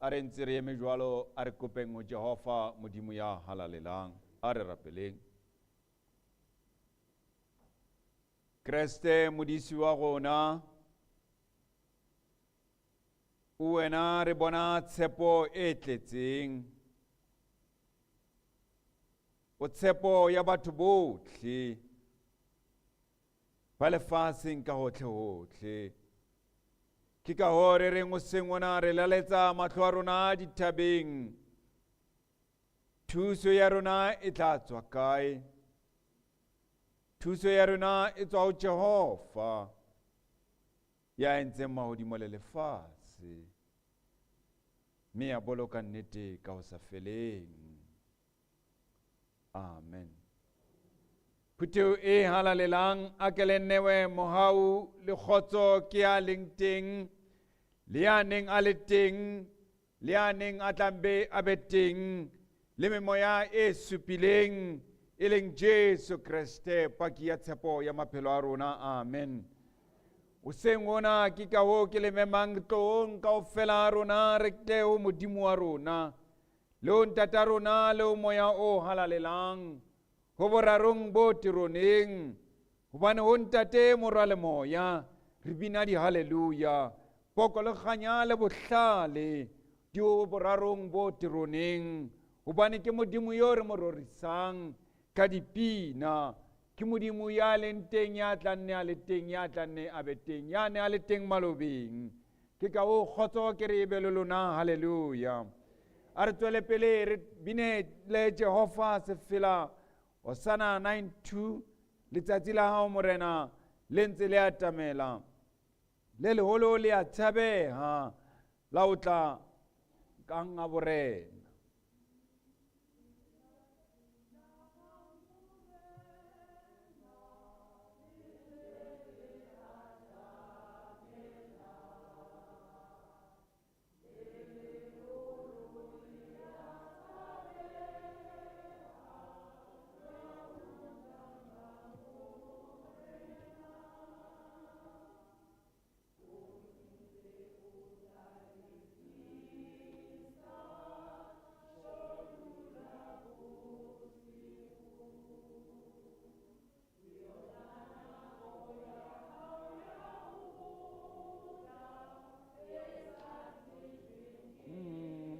are ntse re eme jwalo a re kopeng ho Jehova modimo ya halalelang a re rapeleng. Kriste modisi wa rona, o wena re bona tshepo e tletseng, o tshepo ya batho botlhe ba lefatsheng ka hohle. Ke ka hoo re reng hoseng ona re laletsa mahlo a rona dithabeng. Thuso ya rona e tla tswa kae? Thuso ya rona e tswa ho Jehova ya entseng mahodimo le lefatshe, mme ya boloka nnete ka ho sa feleng. Amen. Phutheo e halalelang a ke le newe mohau le kgotso ke a leng teng, le ya neng a le teng, le ya neng a tlambe a be teng, le memoya e supileng e leng Jesu Kriste paki ya tshepo ya maphelo a rona. Amen. Hoseng ona ke ka hoo ke le memang tlong kaofela a rona re tle ho modimo wa rona, le ho ntata rona le ho moya o halalelang, ho borarong bo tironeng, hobane ho ntate morwa le moya re bina di haleluya, poko le kganya le bohlale di ho borarong bo tironeng, hobane ke modimo yo re mo rorisang ka dipina, ke modimo ya leng teng, ya tlanne a le teng, ya tlanne a be teng, ya ne a le teng malobeng. Ke ka hoo kgotso ke re ebe le lona. Haleluya. A re tswele pele re bine le Jehova sefela Hosanna 9:2, letsatsi la hao morena le ntse le atamela, le leholo le a tshabeha la o tla ka nga borena.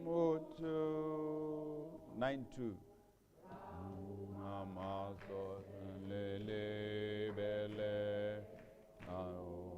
Moto 9:2. Amaso lele bele ao.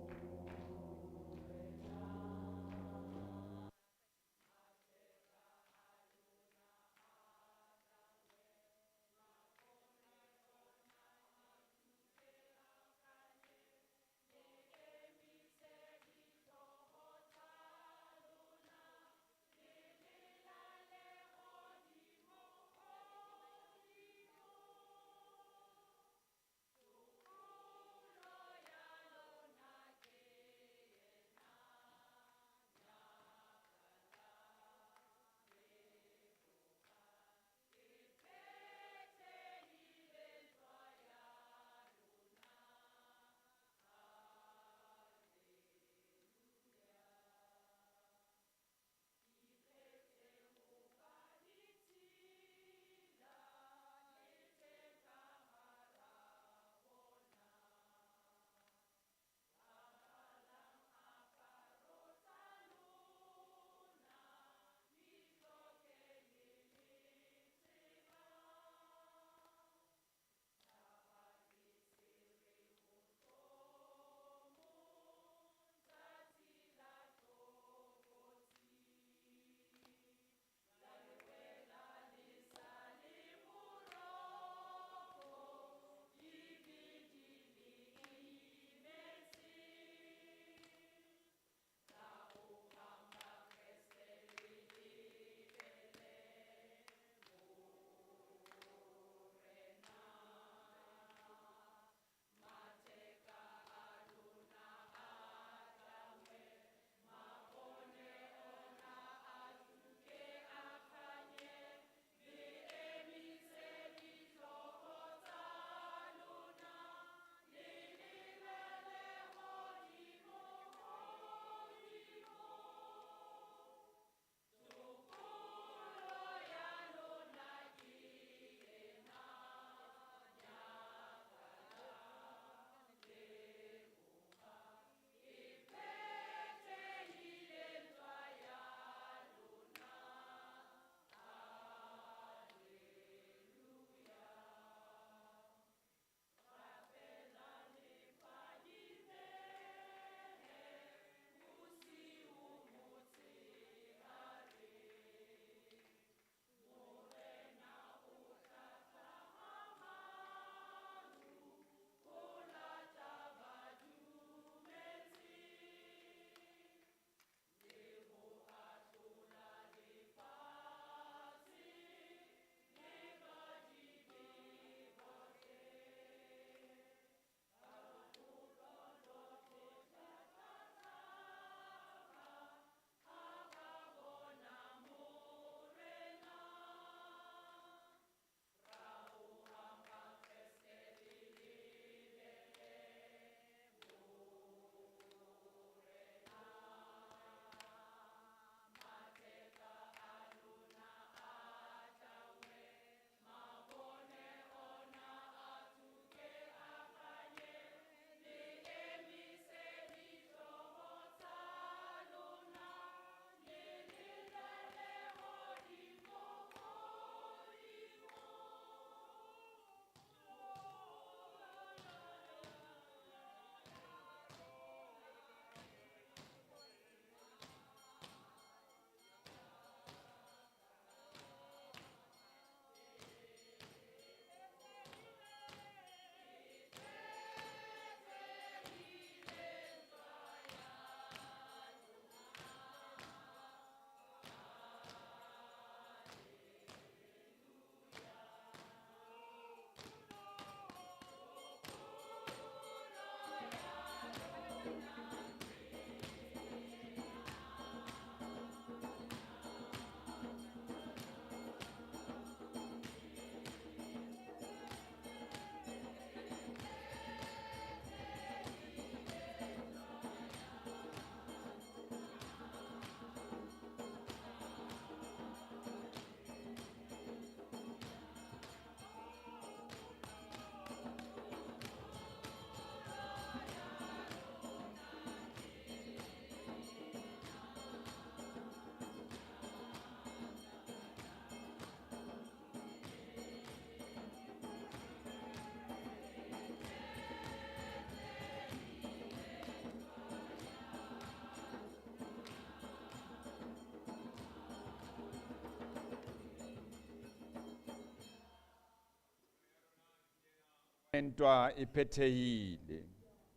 entwa e phethehile.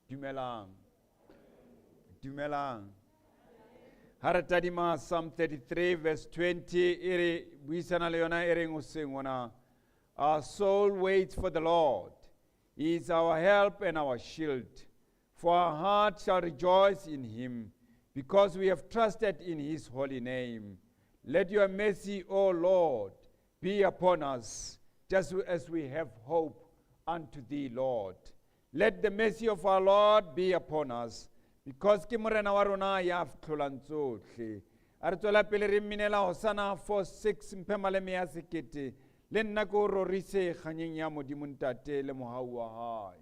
Dumelang. Dumelang. Ha re tadima Psalm 33 verse 20 ere buisana le yona ere ngosengona. Our soul waits for the Lord. He is our help and our shield. For our heart shall rejoice in him, because we have trusted in his holy name. Let your mercy, O Lord, be upon us, just as we have hope unto thee, Lord. Let the mercy of our Lord be upon us, because ke morena wa rona ya fihlolang tsohle. A re tswela pele re minela Hosanna 4:6 mphe maleme ya sekete, le nna ko rorise kganyeng ya Modimo Ntate le mohau wa hae.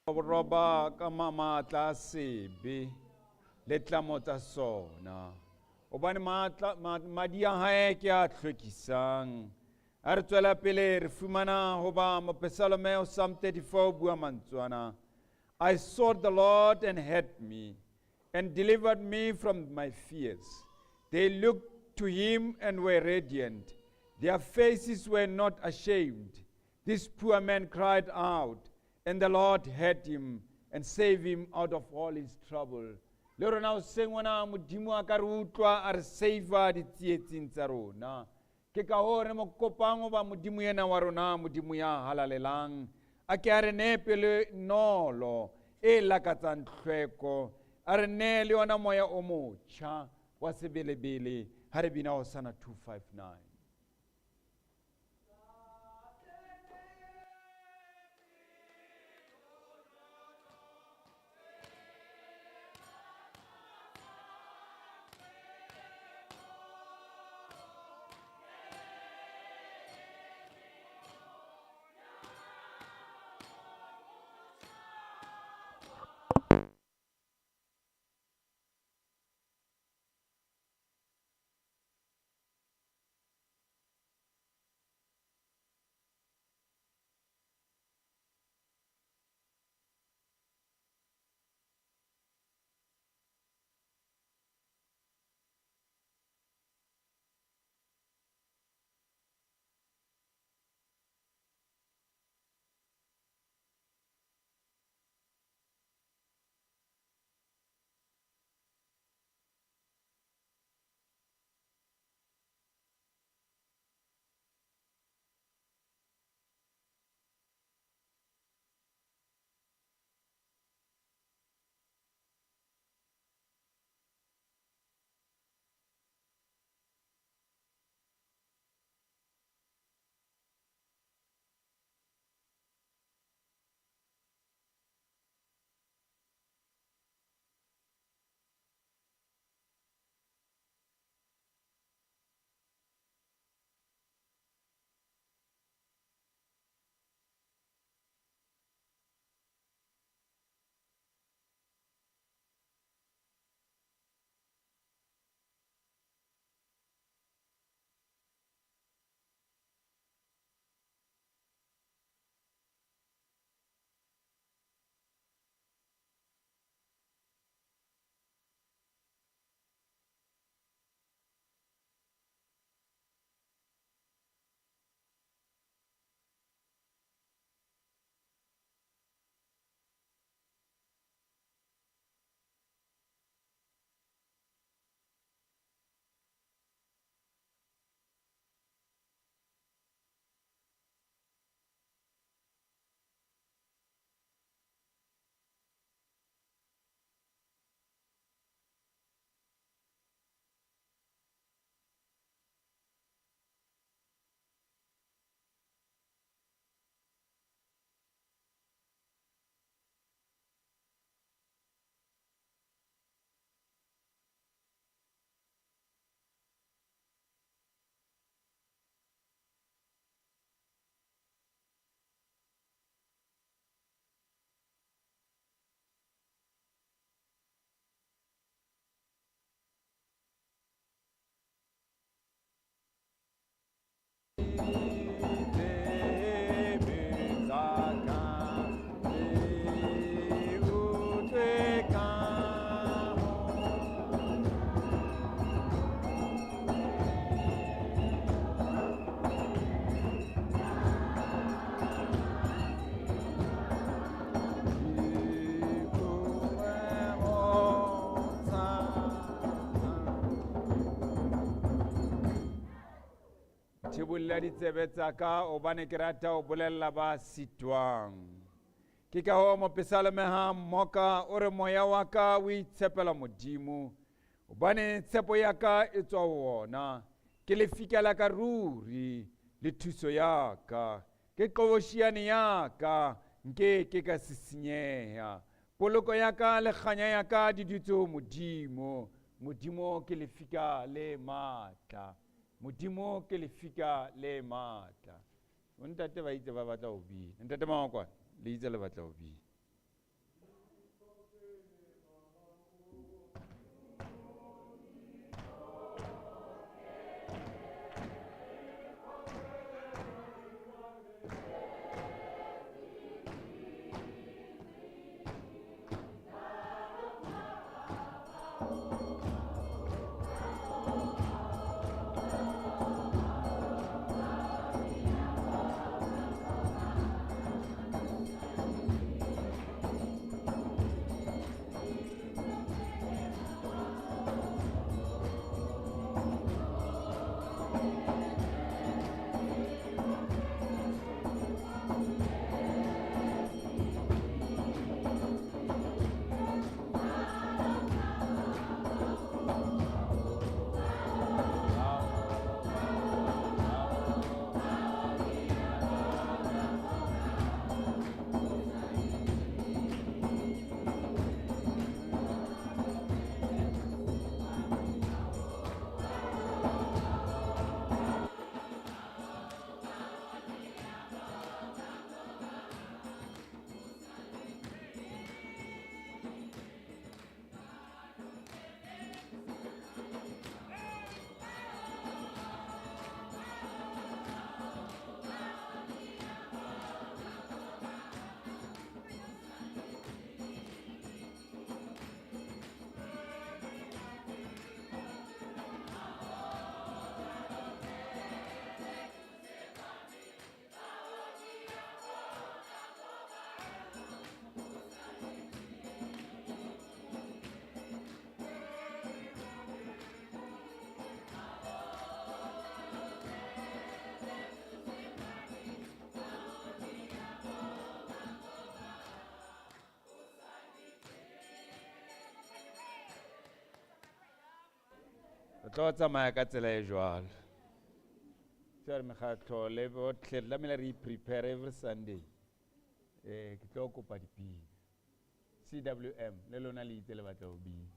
roba ka mamatla sebe le tlamo tsa sona obane madi a hae ke a hlwekisang a re tswela pele re fumana hoba mo Psalm Psalm 34 bua mantswana. I sought the Lord and heard me and delivered me from my fears. They looked to him and were radiant. Their faces were not ashamed. This poor man cried out, and the Lord heard him and saved him out of all his trouble. Le rona o sengwana modimo a ka re utlwa a re save di tsietsing tsa rona. Ke ka hore mo kopang ba modimo ena wa rona modimo ya halalelang a ke a re ne pele nolo e lakatsang hlweko a re ne le yona moya o motjha wa sebelebele ha re bina Hosanna 259. Thibulla ditsebe tsa ka obane ke rata o bolella ba sitwang. Ke ka ho mo Psalm ha moka o re moya wa ka o itshepela modimo obane tshepo ya ka e tswa wona ke le fikela ka ruri le thuso ya ka ke qoboshiane ya ka nke ke ka sisinyeha poloko ya ka le kganya ya ka di dutse ho modimo modimo ke le fika le matla modimo ke le fika le matla. Ntate ba itse ba batla ho bina ntate mangwa le itse le batla ho bina. tlo tsamaya ka tsela e jwalo. Tsere mekgatlo le botlhe re tlamehile re prepare every Sunday. Ke tlo kopa dipina. CWM le lona le itse le batla ho bina.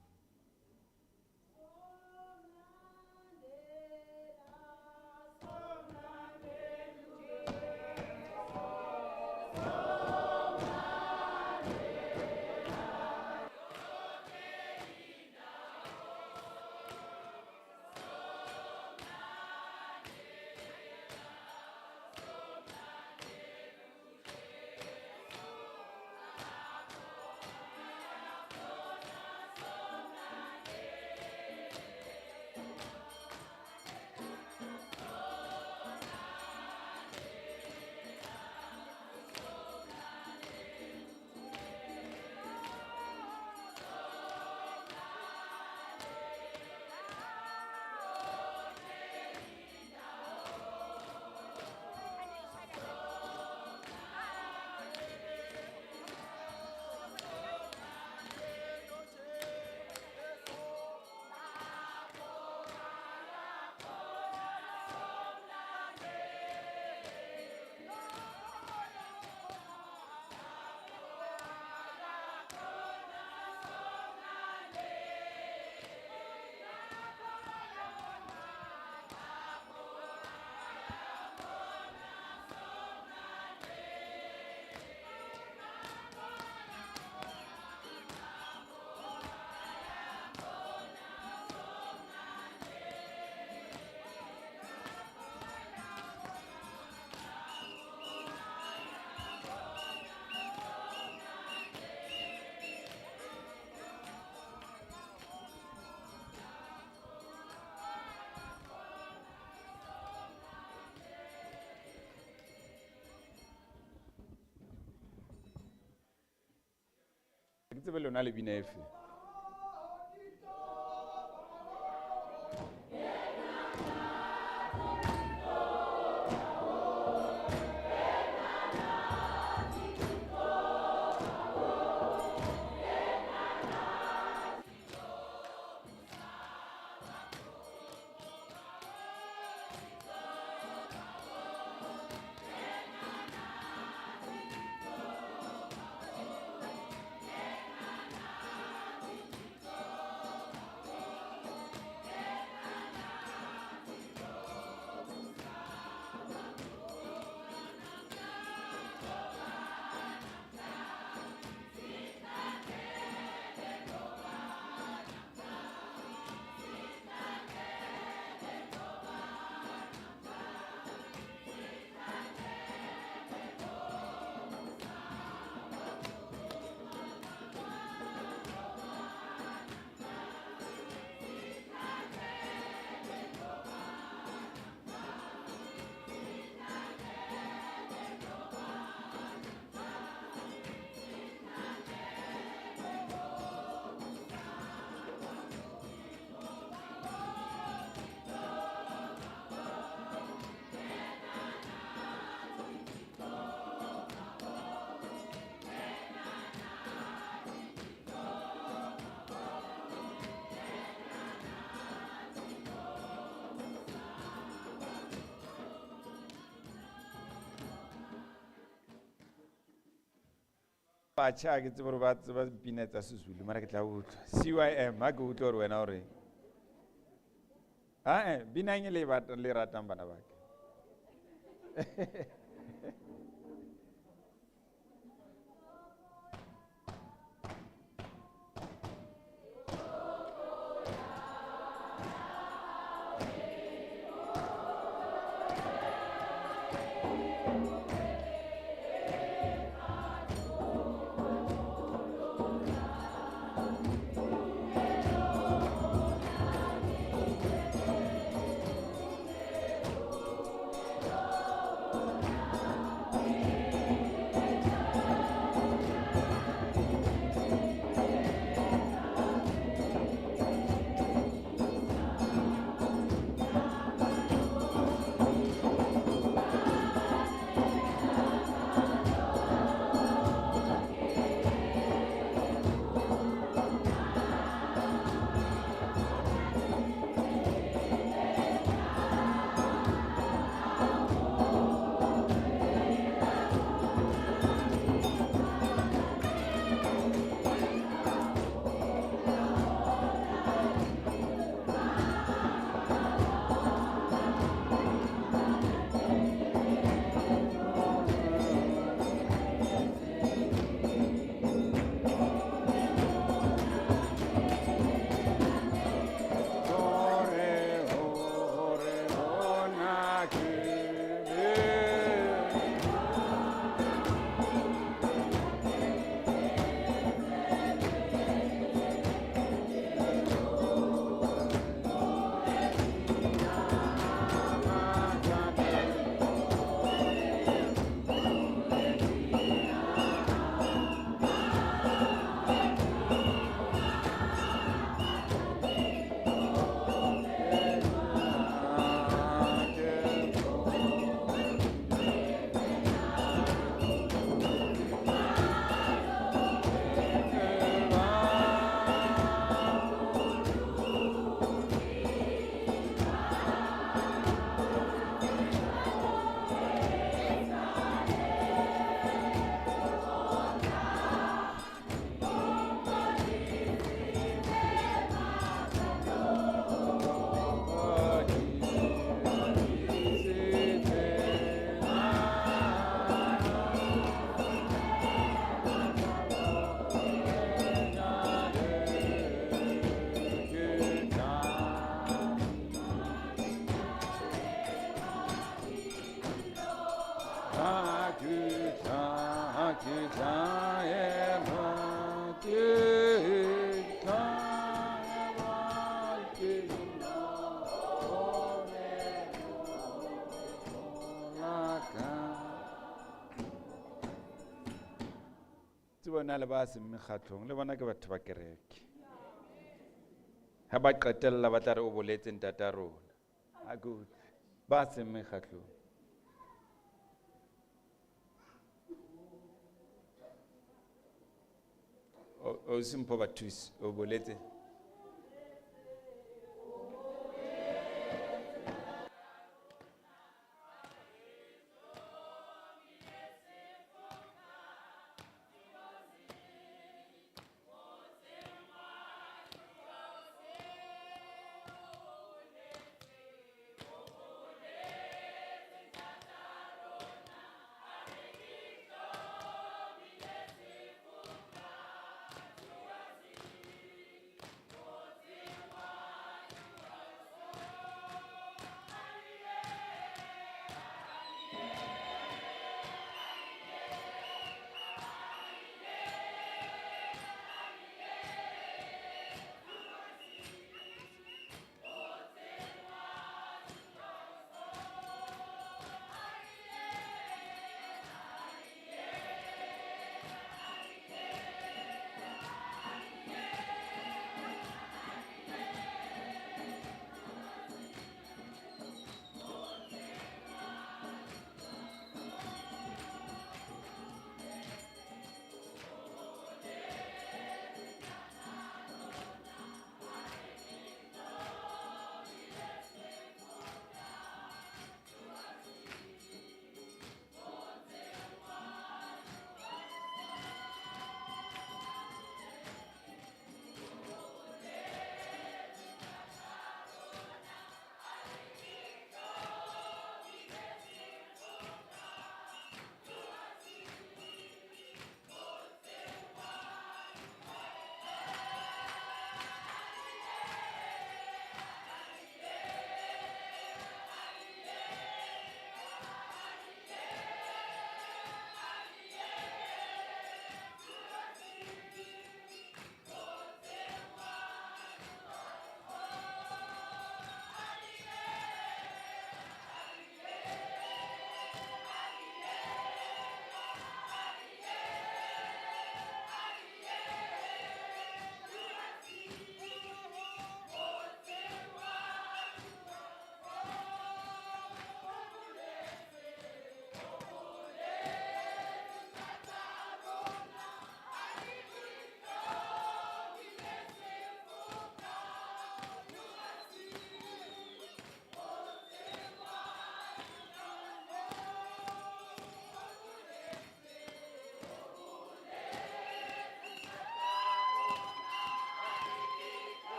Ke tsebe lona le bina efe. Bacha ke tsebe ba tseba pina tsa Sesotho mara ke tla utlwa. CYM ha ke utlwa hore wena o reng. Binang le ratang bana ba ke. Bona le ba se mekgatlong le bona ke batho ba kereke ha ba qetella ba tla re o boletse ntata rona a good ba se mekgatlong o simpho bathusi o boletse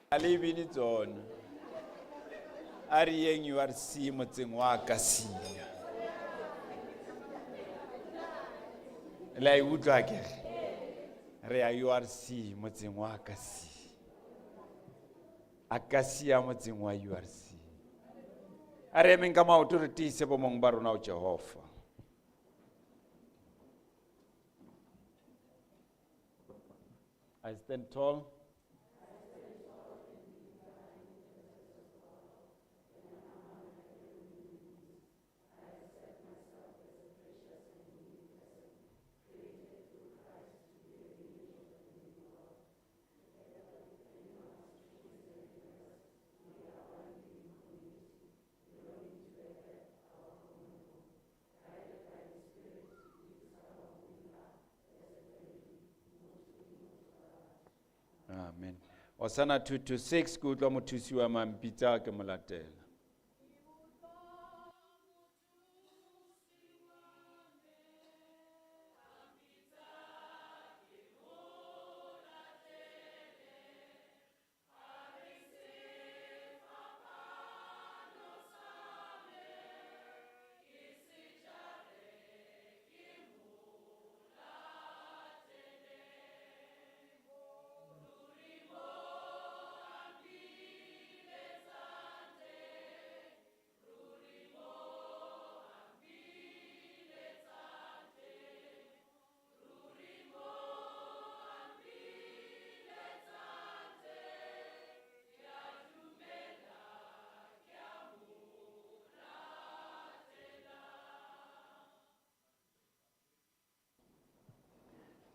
Ali bini tsona a re yeng URC motseng wa Akasia la e utlwa ke re ya URC motseng wa Akasia Akasia motseng wa URC a re emeng ka maoto re tiise bo mong ba rona o Jehova I stand tall. Hosanna 226 ke utlwa mothusi wa mampitsa ke molatela.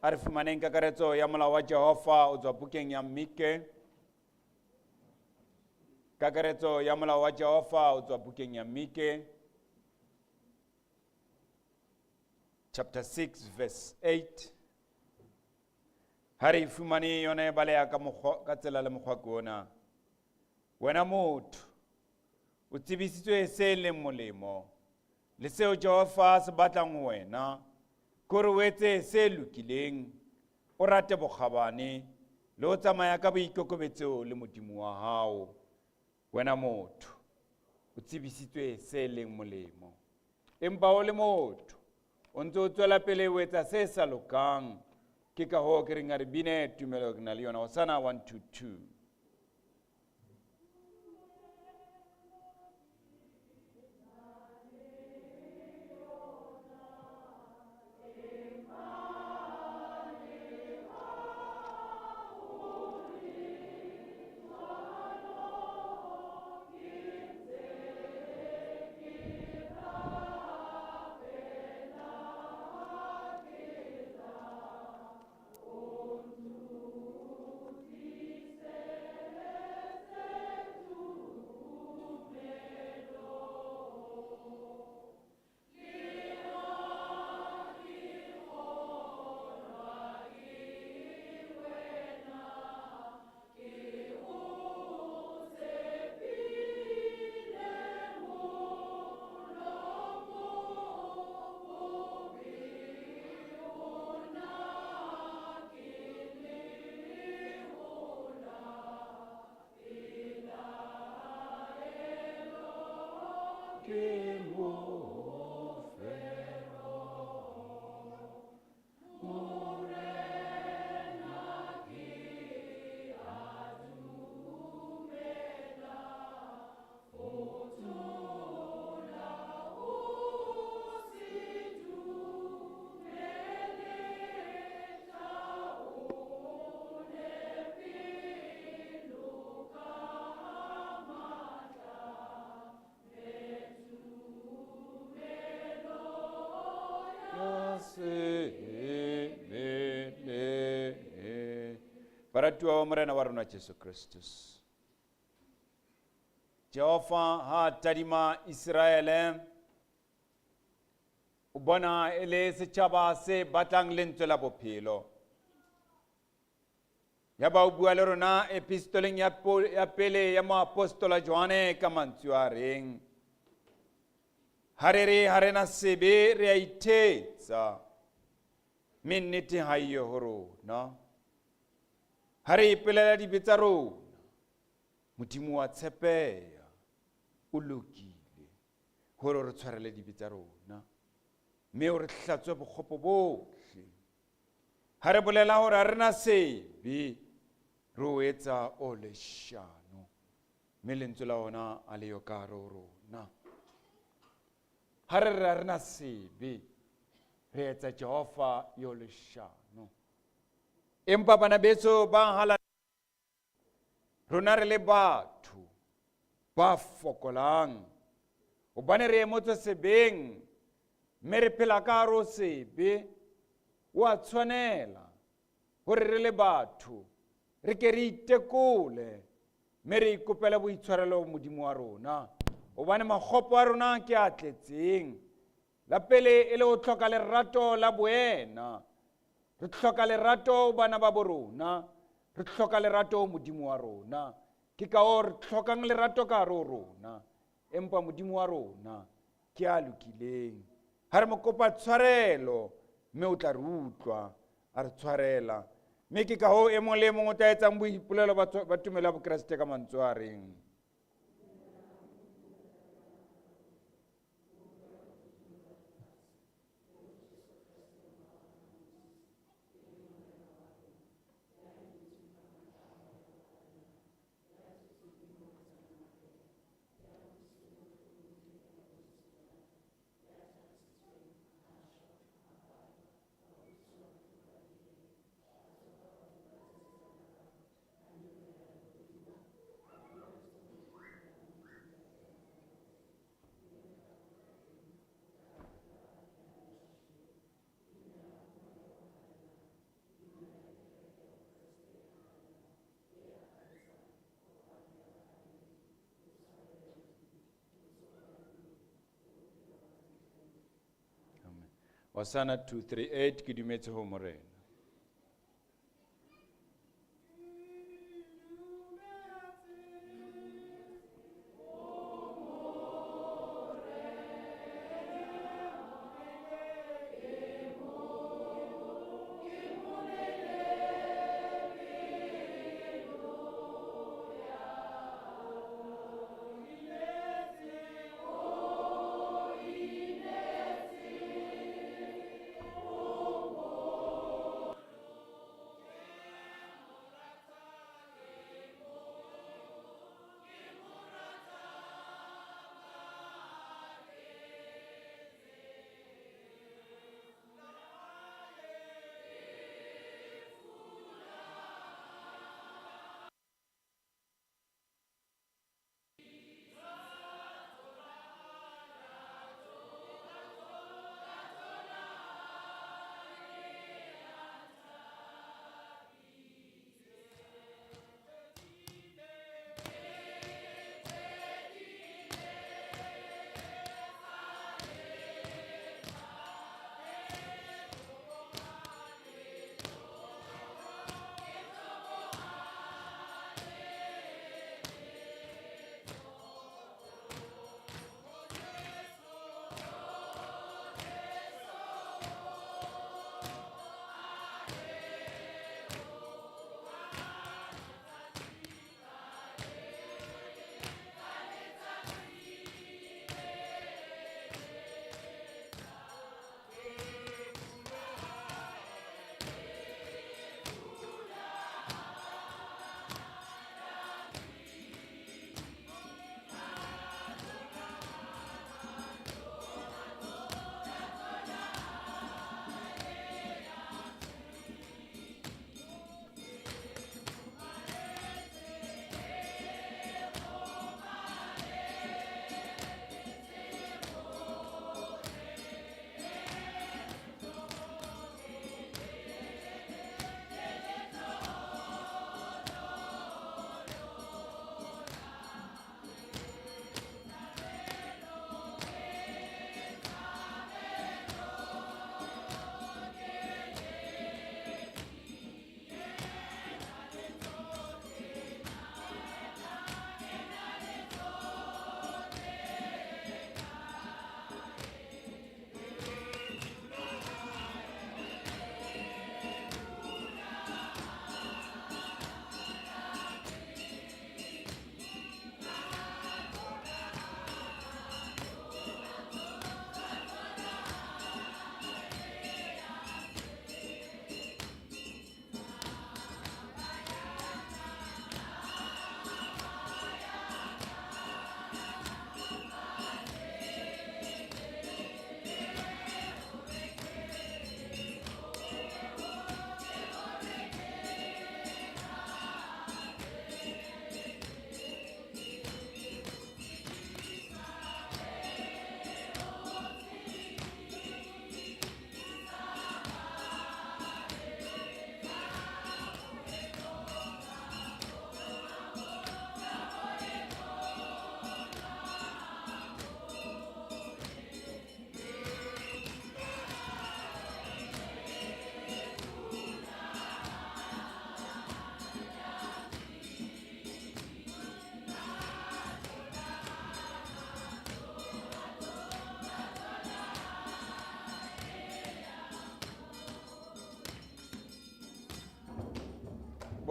A re fumaneng kakaretso ya molao wa Jehova o tswa bukeng ya Mike. Kakaretso ya molao wa Jehova o tswa bukeng ya Mike, chapter 6 verse 8. Ha re fumane yone baleya ka tsela le mokgwa ke ona. Wena motho o tsebisitswe se leng molemo le seo Jehova se batlang ho wena, kore o etse se lokileng, o rate bokgabane le o tsamaya ka boikokobetso le Modimo wa hao. Wena motho o tsebisitswe se leng molemo, empa o le motho o ntse o tswela pele o etsa se sa lokang. Ke ka hoo ke reng a re bine tumelo ke na le yona. Hosanna 122. Baratuwa wa morena wa rona Jesu Kristus. Jehova ha tadima Israele o bona ele setjhaba se batlang lentswe la bophelo. Ya ba o bua le rona epistoleng ya pele ya moapostola Johane ka mantswe a reng, harena sebe re a ithetsa mme nnete ha eyo ho rona. Ha re ipelela dibe tsa rona, Modimo wa tshepeha o lokile hore re tshwarele dibe tsa rona, mme o re hlatswe bokgopo bohle. Ha re bolela hore ha rena sebe, re o etsa o leshano, mme lentswe la ona a le yo ka hare ho rona. Ha re re ha rena sebe, re etsa Jehova yo leshano. Empa bana beso ba hala rona re le batho ba fokolang, hobane re emotse sebeng, mme re phela ka hare ho sebe. Wa tshwanela hore re le batho re ke re itekole, mme re ikopele boitshwarelo Modimo wa rona, hobane makgopo a rona ke a tletseng. La pele e le ho hloka lerato la boena. Re hloka lerato bana ba borona, re tlhoka lerato modimo wa rona ke ka o re tlhokang lerato ka hare ho rona empa modimo wa rona ke a lokileng ha re mo kopa tshwarelo mme o tla re utlwa a re tshwarela mme ke ka ho e mong le e mong o tla etsang boipolelo ba tumelo ya bokreste ka mantswe a reng Hosanna 238 ke dumetse ho morena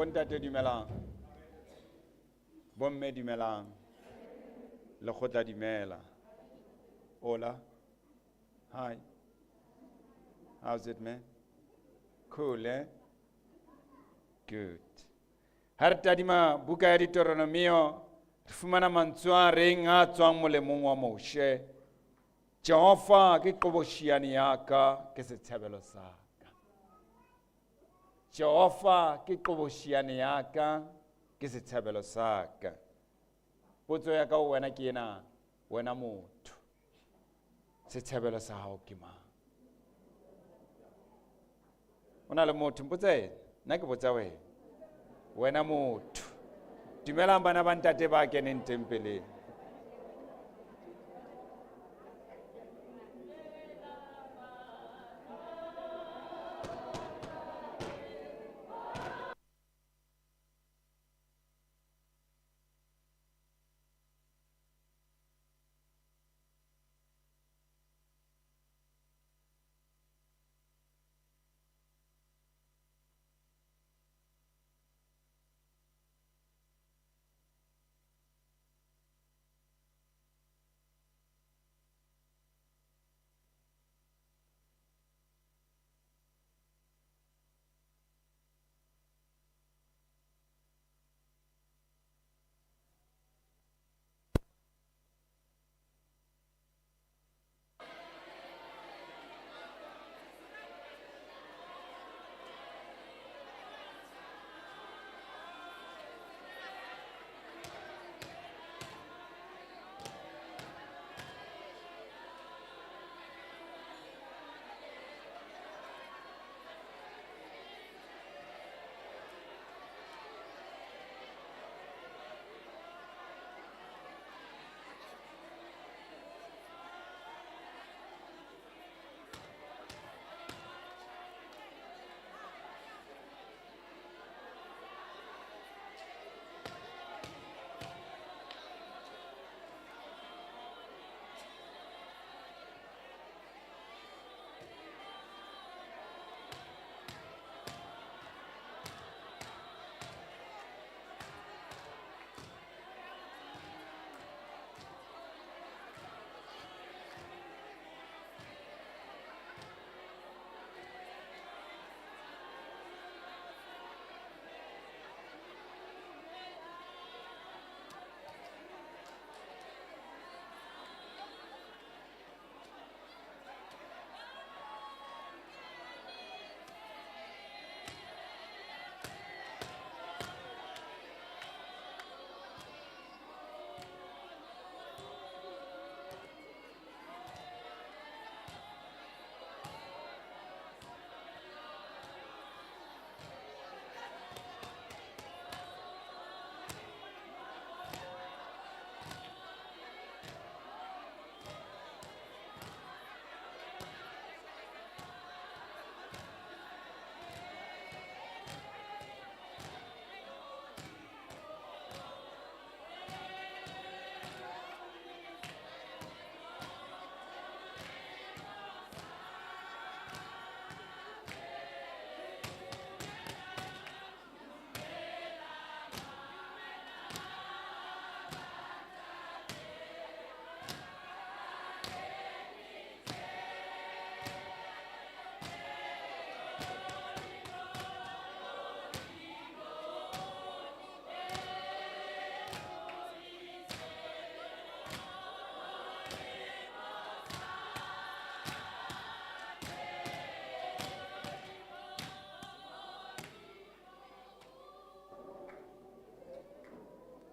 Bontate dumelang. Bomme dumelang. Lekgotla dumela. Hola. Hi. How's it, man? Cool, eh? Good. Har tadima buka ya Deuteronomio, fumana mantswa reng a tswang molemong wa moshe. Jehova ke qoboshiane ya ka ke setshebelo sa ka. Jehova ke qoboshiane ya ka ke setshebelo sa ka. Potso ya ka ho wena ke ena, wena motho. Setshebelo sa hao ke mang? Ona le motho mpotse, nna ke botsa wena motho. Dumelang bana ba ntate ba keneng tempeleng.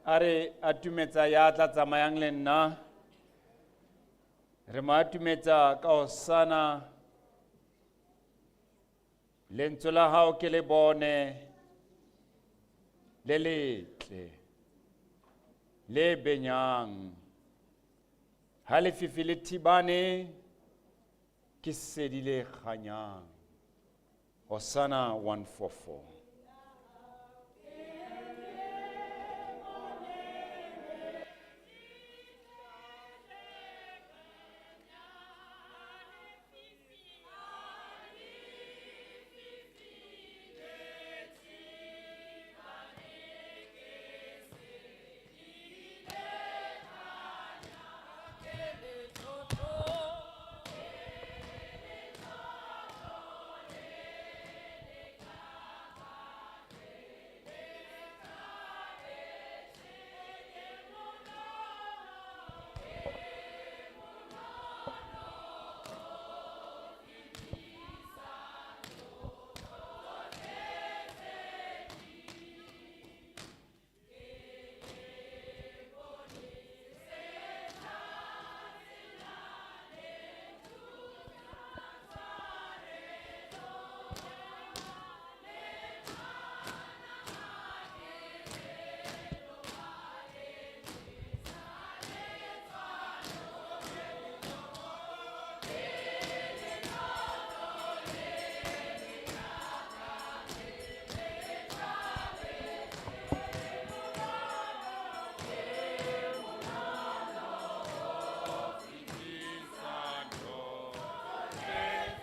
Are atumetsa ya tla tsamayang le nna. Re mo atumetsa ka Hosanna. Lentswe la hao ke le bone, le letle, le benyang. Ha lefifi le thibane, ke sedi le kganyang. Hosanna 144.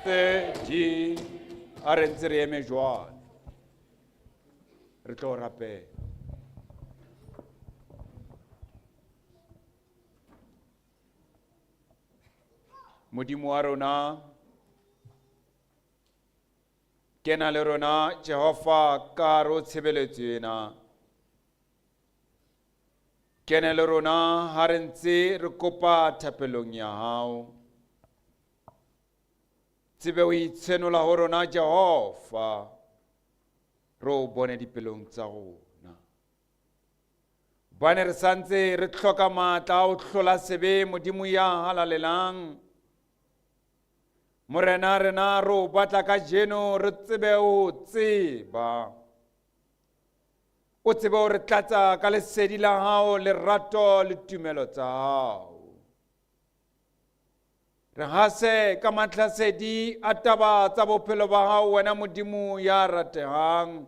Kriste di a re ntse re eme jwalo. Re tlo rapela. Modimo wa rona, kena le rona Jehova ka ro tshebeletso ena. Kena le rona ha re ntse re kopa thapelong ya hao. Tsebe o itshenola ho rona Jehova, ro bone dipelong tsa rona. Bane re santse re hloka matla o hlola sebe Modimo ya halalelang. Morena rena ro batla ka jeno re tsebe o tseba. O tsebe o re tlatsa ka lesedi la hao, lerato le tumelo tsa hao. Re hase ka matlasedi a taba tsa bophelo ba hao wena Modimo ya ratehang.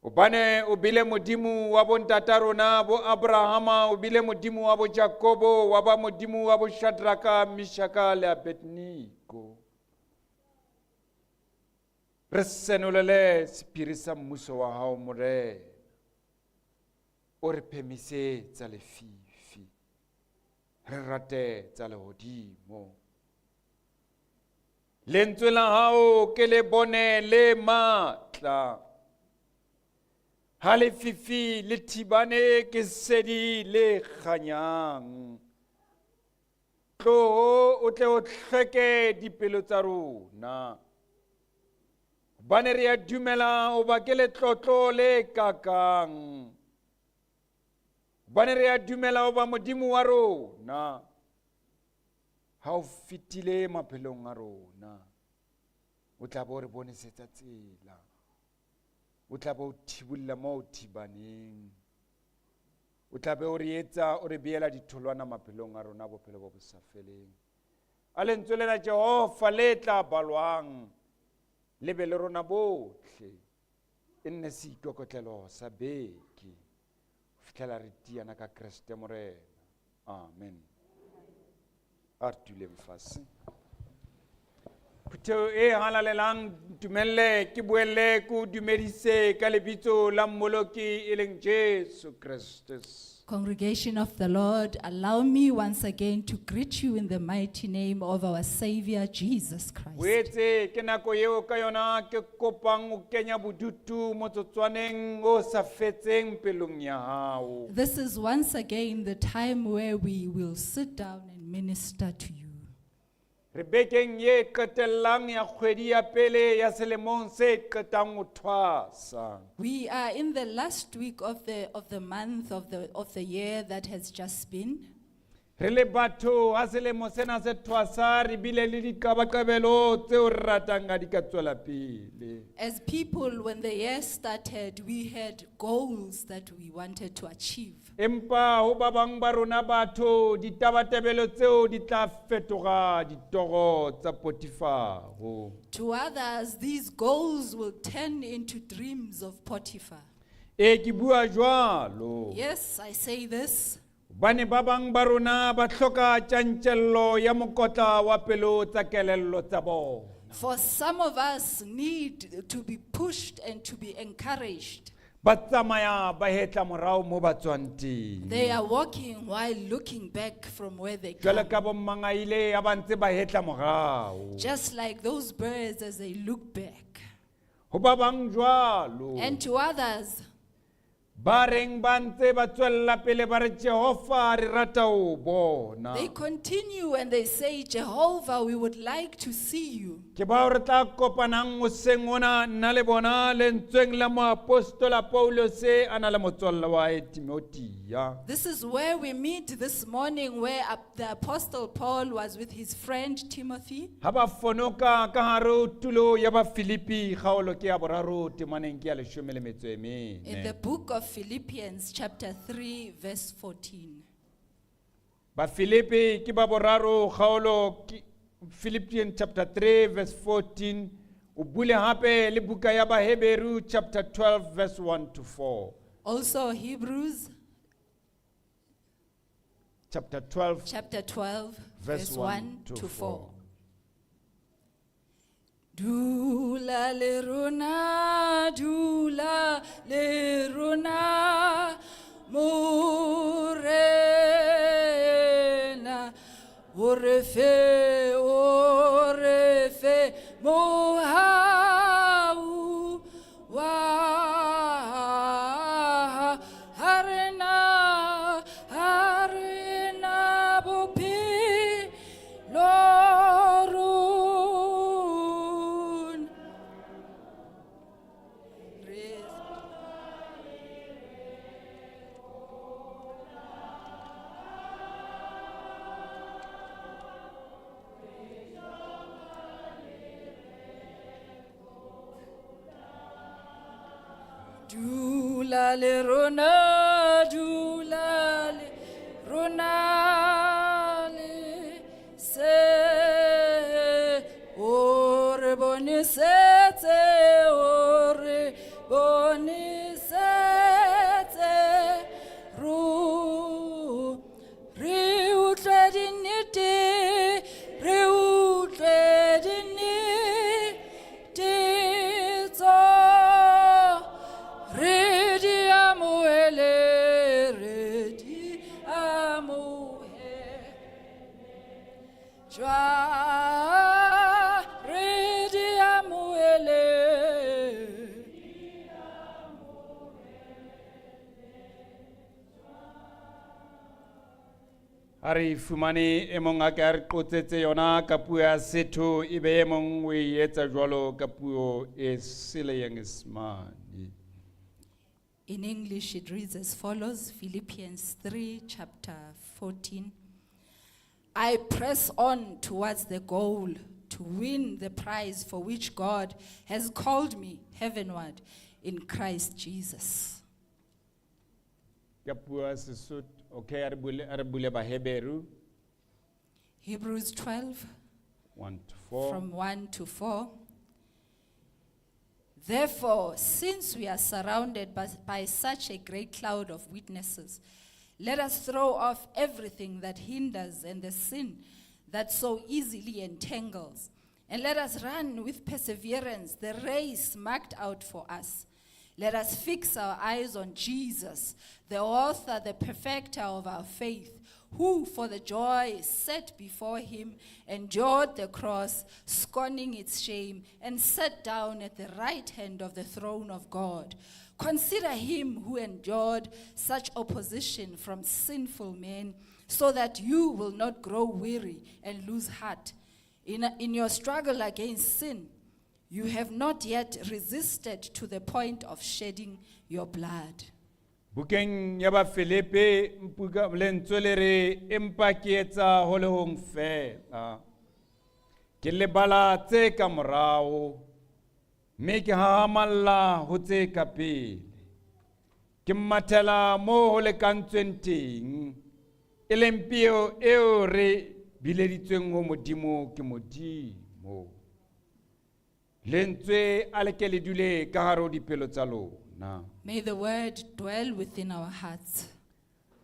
Obane o bile Modimo wa bontata rona bo Abrahama, o bile Modimo wa bo Jakobo, wa ba Modimo wa bo Shadraka, Meshaka le Abednego. Re senolele sephiri sa mmuso wa hao Morena, o re phemise tsa lefifi, re rate tsa lehodimo. Lentswe la hao ke le bone le matla, ha lefifi le thibane ke sedi le kganyang. Tloho o tle o hleke dipelo tsa rona. Bane re a dumela o ba ke le tlotlo le kakang. Bane re a dumela o ba Modimo wa rona, ha o fitile maphelong a rona. O tla bo re bonesetsa tsela, o tla bo thibulla mo thibaneng, o tla be o re etsa o re beela ditholwana maphelong a rona bophelo bo bo sa feleng. A lentswe lena Jehova le tla balwang, le be le rona bohle e nne seikokotlelo sa beke ho fihlela re tiana ka Kriste Morena. Amen. A re tuleng fatshe. Phutho e halalelang dumelle ke boele ko dumedise ka lebitso la mmoloki e leng Jesu Kristus. Congregation of the Lord, allow me once again to greet you in the mighty name of our Savior Jesus Christ. Boetse ke nako eo ka yona ke kopang o kenya bodutu motsotswaneng o sa fetseng pelong ya hao. This is once again the time where we will sit down and minister to you. Re bekeng ye qetellang ya kgwedi ya pele ya selemong se qetang ho thwasa. We are in the last week of the month of the year that has just been. Re le batho ha selemo sena se thwasa re bile le diqabaqabelo tseo re ratang ga di ka tswela pele. As people, when the year started, we had goals that we wanted to achieve. Empa ho ba bang ba rona batho ditabatabelo tseo di tla fetoga ditoro tsa Potifaro. To others, these goals will turn into dreams of Potiphar. E ke bua jwalo. Yes, I say this. Bane ba bang ba rona ba hloka tjantjello ya mokotla wa pelo tsa kelello tsa bona. For some of us need to be pushed and to be encouraged. Ba tsamaya ba hetla morao mo ba tswang teng. They are walking while looking back from where they Jwale come. ka bo mangaile a ba ntse ba hetla morao. Just like those birds as they look back. Ho ba bang jwalo. And to others, Ba reng ba ntse ba tswella pele ba re Jehova re rata ho bona. they continue and they say, Jehovah, we would like to see you. Ke ba re tla kopanang hoseng ona nna le bona lentsweng la moapostola Paulos ana le motswalla wa Timothea. This is where we meet this morning, where the Apostle Paul was with his friend Timothy. Ha ba fonoka ka hare ho tulo ya ba Filipi kgaolo ke ya boraro temaneng ke ya 14. In the book of Philippians chapter 3 verse 14. Ba Filipi ke ba boraro kgaolo Philippians chapter 3 verse 14. O bule hape le buka ya ba Hebrew chapter 12 verse 1 to 4. Also Hebrews Chapter 12 chapter 12 verse 1 to 4. Dula le rona, morena, orefe, mohau, wa, harena, bopi, lorun. Dula le rona le se ore bonisete ru ri utle diniti tso redi amuele jwa redi amuele Ari fumane e mong a ka re qotsetse yona ka puo ya Sesotho e be e mong o e etsa jwalo ka puo e seleng Semane. In English, it reads as follows, Philippians 3, chapter 14. I press on towards the goal to win the prize for which God has called me heavenward in Christ Jesus. Ka puo ya Sesotho, okay, a re bule ba Hebrew Hebrews 12, 1 to 4. from 1 to 4. Therefore, since we are surrounded by such a great cloud of witnesses, let us throw off everything that hinders and the sin that so easily entangles, and let us run with perseverance the race marked out for us. Let us fix our eyes on Jesus, the author, the perfecter of our faith, who for the joy set before him endured the cross, scorning its shame, and sat down at the right hand of the throne of God. Consider him who endured such opposition from sinful men, so that you will not grow weary and lose heart. In your struggle against sin, you have not yet resisted to the point of shedding your blood. Bukeng ya ba Filipi mpuka lentswe le re empa ke etsa ho le hong fela. Ke lebala tse ka morao, mme ke hahamalla ho tse ka pele. Ke mathela mo ho lekantsweng teng, e leng peo eo re bileditsweng ho Modimo ke Modimo. Lentswe a le ke le dule ka hare ho dipelo tsa lona. May the word dwell within our hearts.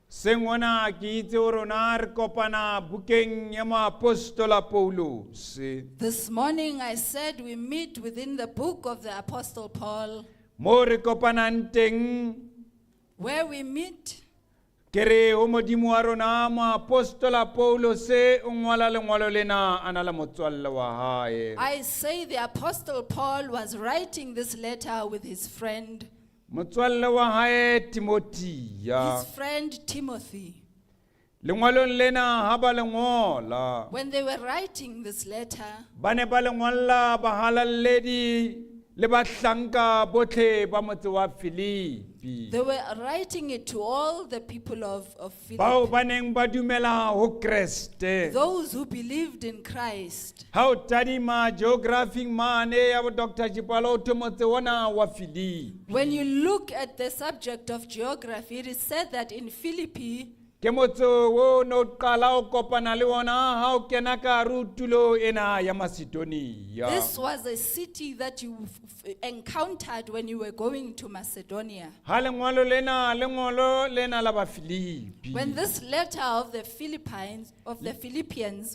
Sengwana ki itse o rona re kopana bukeng ya moapostola Paulus. This morning I said we meet within the book of the Apostle Paul, Mo re kopanang teng where we meet ke re ho Modimo wa rona moapostola Paulus o ngwala lengwalo lena a na le motswalle wa hae. I say the Apostle Paul was writing this letter with his friend, Motswalle wa hae Timothea. his friend Timothy. Lengwalong lena ha ba lengola, When they were writing this letter, ba ne ba lengwalla bahalalledi le bahlanka botlhe ba motse wa Filipi. they were writing it to all the people of Bao Philippi, ba neng ba dumela ho Kreste. those who believed in Christ. Ha o tadima geography mane ya bo Dr. Chipalo to motse wana wa Filipi. When you look at the subject of geography, it is said that in Philippi, ke motso wo no qala o kopana le wona ha o kena ka rutulo ena ya Macedonia. This was a city that you encountered when you were going to Macedonia. Ha lengolo lena la ba Filipi. When this letter of the Philippines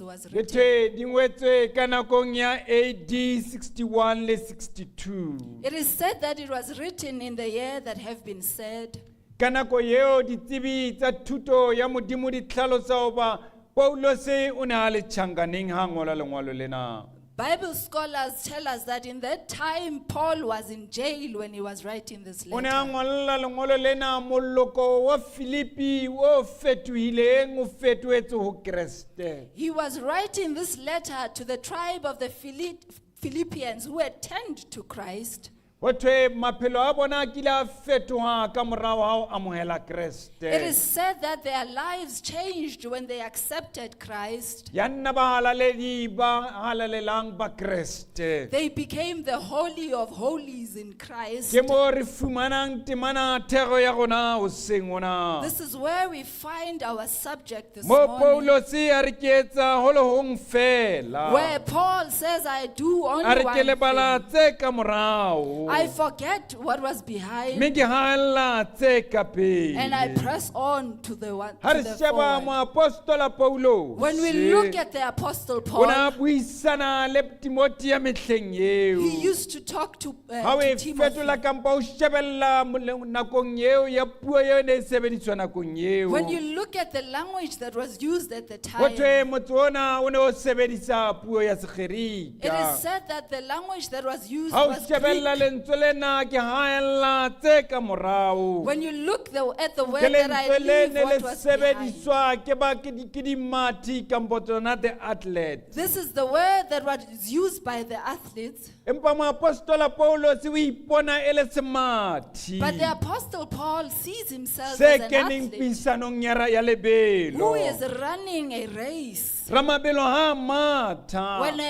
was written, Lethe dingwetswe ka nakong ya AD 61 le 62. it is said that it was written in the year that have been said. Ka nako yeo ditsebi tsa thuto ya modimo di tlhalosa hoba Paulos o ne a le tjhankaneng ha ngola lengwalo lena. Bible scholars tell us that in that time Paul was in jail when he was writing this O ne a letter. ngolla lengwalo lena molloko wa Filipi o fetohileng o fetoetse ho Kriste. He was writing this letter to the tribe of the Philippians who had turned to Christ. Hothwe maphelo a bona a kile a fetoha ka morao ha o amohela Kriste. It is said that their lives changed when they accepted Christ. Ya nna ba halaledi ba halalelang ba Kriste. They became the holy of holies in Christ. Ke mo re fumanang temana thego ya rona hoseng ona. This is where we find our subject this Mo morning, Paulos a re ke etsa ho le hong fela. where Paul says, I do A only re ke one lebala thing. tse ka morao. I forget what was behind Me ke haella tse ka pele. and I press on to the one Ha to re the sheba forward. mo apostola Paulos. When we look at the Apostle Ona Paul, buisana le Timothy ya mehleng eo. he used to talk to Ha o e Timothy. fetola kampa o shebella nakong eo ya puo eo ne e sebediswa nakong eo. When you look at the language that was used at the Hothwe time, motho ona o ne o sebedisa puo ya it Sekgerika. is said that the language that was used Ha o was shebella Greek. lentswe lena ke haella tse ka morao. When you look at the Ke word that I lentswe leave, lene le what was behind. sebediswa ke ba ke di mathi kampo tsona the athlete. This is the word that was used by the athletes. Empa mo apostola Paulos o ipona e le semathi. But the Apostle Paul sees himself Se as an keneng athlete pisanong ya lebelo. who is running a race. Ramabelo ha matha. When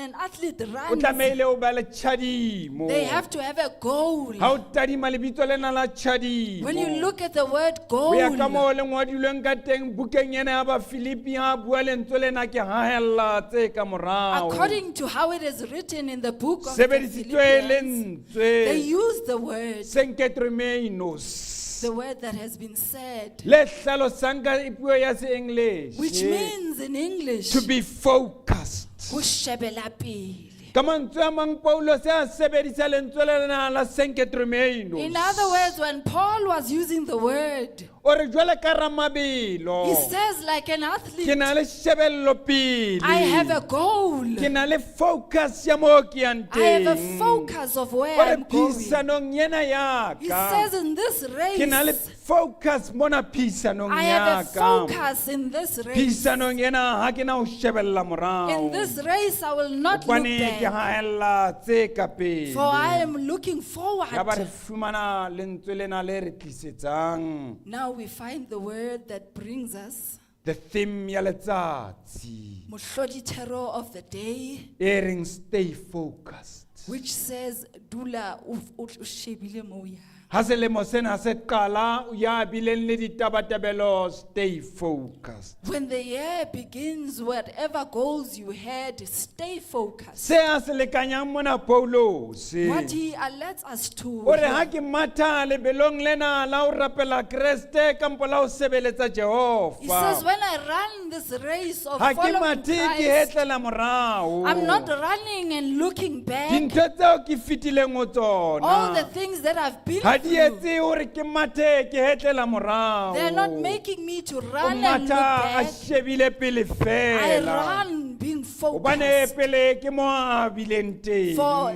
an athlete O runs, tlameile o ba le tjhadimo. they have to have a goal. Ha o tadima lebitso lena la tjhadimo. When you look at the word Ho ya ka goal, moo le ngwadilweng ka teng bukeng ena ya Bafilipi ha bua lentswe lena ke haella tse ka morao. according to how it is written in the book of the Sebedisitswe le Philippians, they ntswe use the word, senketremenos. the word that has been said, Le hlalosang ka puo ya se-English. which means in English, To be focused. ho shebela pele. Ka mantswe a mang Paulos a sebedisa lentswe lena la senketremenos. In other words, when Paul was using the word, O re jwale ka ramabelo. he says like an Ke athlete, na le shebello pele. I have a goal. Ke na le focus ya moo ke yang I have a teng. focus of where O re I'm going. phisanong ena ya He ka. says in this Ke na le race, focus mona phisanong I ya have a ka. focus in this race. Phisanong ena ha ke na ho shebella morao. In this race, I will not look Hobane ke back, haella tse ka pele. for I am looking forward. Ya ba re fumana lentswe lena le re tlisetsang. Now we find the word that brings us The theme ya letsatsi. mohlodithero of the day, E reng stay focused. which says, Dula o shebile mo ya. Ha selemo sena se qala o ya bileng le ditabatabelo stay focused. When the year begins, whatever goals you had, stay focused. Se a se lekanyang mona Paulos. What he alerts us to, O re ha ke matha lebelong lena la o rapela Kreste kampo la o sebeletsa he says, Jehova. when I run this race of Ha ke following mathe ke Christ, hetlela morao. I'm not running and looking back. Dintho tseo ke fitileng ho tsona. All the things that I've been Ha di through, etse hore ke mathe ke hetlela morao. they're not making me to O run and look matha a back. shebile pele I fela. run being Hobane focused. pele ke mo a bileng teng. For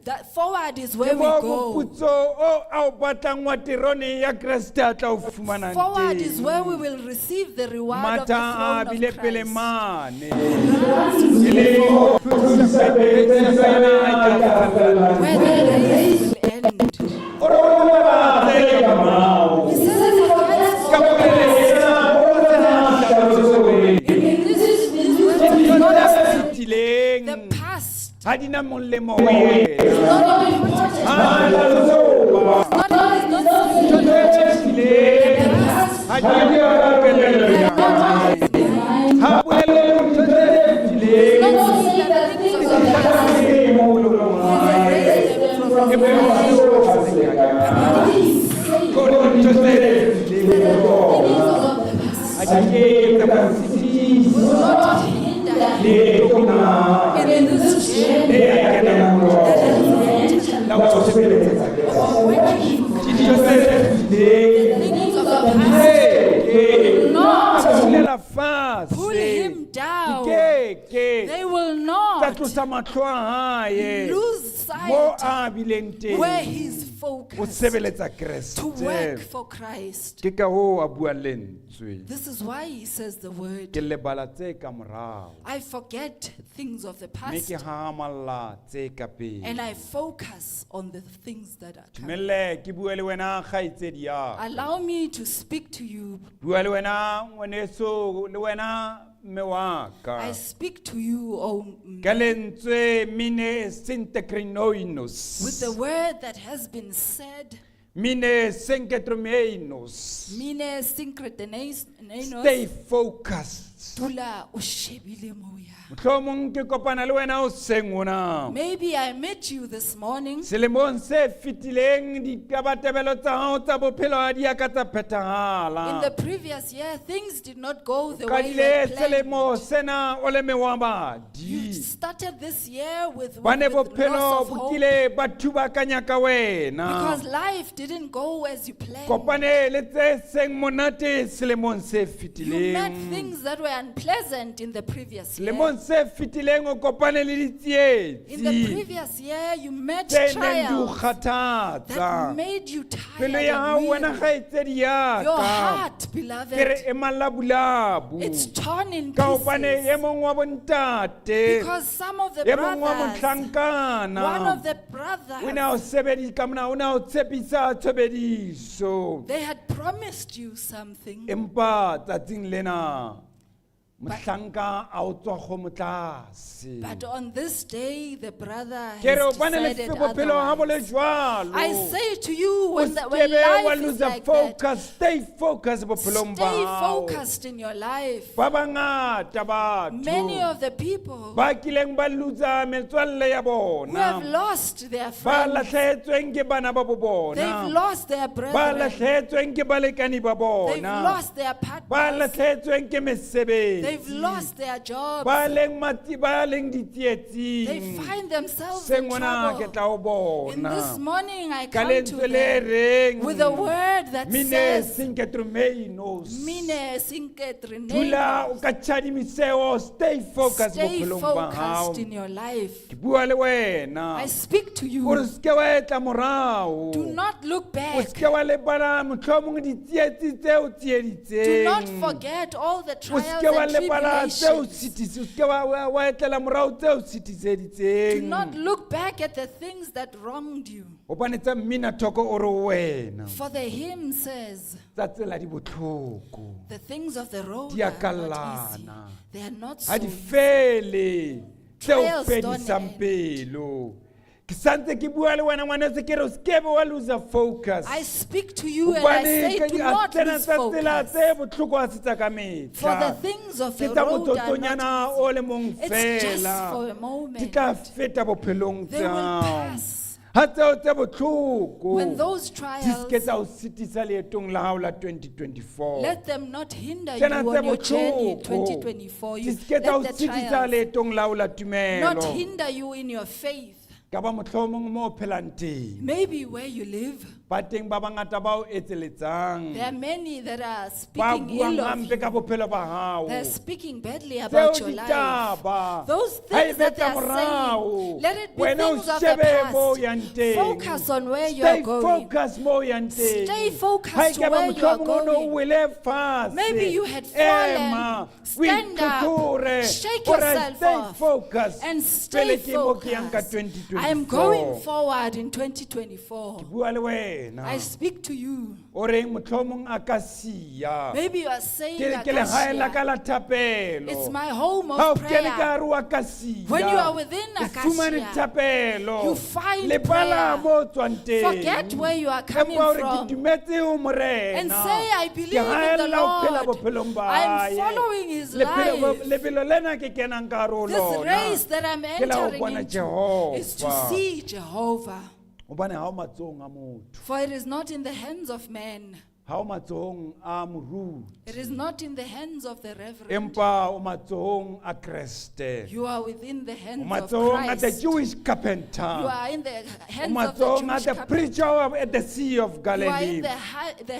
that forward is Ke where we mo go. moputso o a o batlang wa tirone ya Kreste a tla o fumanang Forward is teng. where we will receive the reward of the Matha a throne bile of pele Christ. mane. Where the race will end. He says in Christ, this is not the past. Ha di na molemo ho yena. It's not important. Hallelujah. It's not Ha di na will not hinder in this journey that has been of working for Christ. The things of the past will not pull him down. They will not lose sight where he's focused to work for Christ. This is why he says the word, I forget things of the past and I focus on the things that are coming. Allow me to speak to you. I speak to you, O with the word that has been said. Stay focused. Maybe I met you this morning. In the previous year, things did not go the way you had planned. You started this year with loss of hope because life didn't go as you planned. You met things that were unpleasant in the previous year. In the previous year, you met trials that made you tired and weary. Your heart, beloved, it's torn in pieces because some of the brothers, one of the brothers, they had promised you something. But on this day, the brother has decided otherwise. I say to you, when life is like that, stay focused in your life. Many of the people who have lost their friends, they've lost their brethren, they've lost their partners, they've lost their jobs. They find themselves in trouble. In this morning, I come to them with a word that says, stay focused in your life. I speak to you. Do not look back. Do not forget all the trials and tribulations. Do not look back at the things that wronged you. For the hymn says, the things of the road are not easy. They are not so easy. Trials don't end. I speak to you and I say, do not lose focus. For the things of the road are not easy. It's just for a moment. They will pass. When those trials, let them not hinder you on your journey in 2024. Let the trials not hinder you in your faith. Maybe where you live, there are many that are speaking ill of you. They're speaking badly about your life. Those things that they are saying, let it be things of the past. Focus on where you are going. Stay focused to where you are going. Maybe you had fallen. Stand up, shake yourself off, and stay focused. I am going forward in 2024. I speak to you. Maybe you are saying, Akasia, it's my home of prayer. When you are within Akasia, you find prayer. Forget where you are coming from and say, I believe in the Lord. I am following His life. This race that I'm entering into is to see Jehovah. For it is not in the hands of men. ha o matsohong a moruti, It is not in the hands of the reverend. empa o matsohong a Kreste, You are within the o hands of matsohong a the Christ. Jewish You carpenter, are in the o hands of the matsohong a Jewish the carpenter. preacher at the Sea of You are in Galilee, the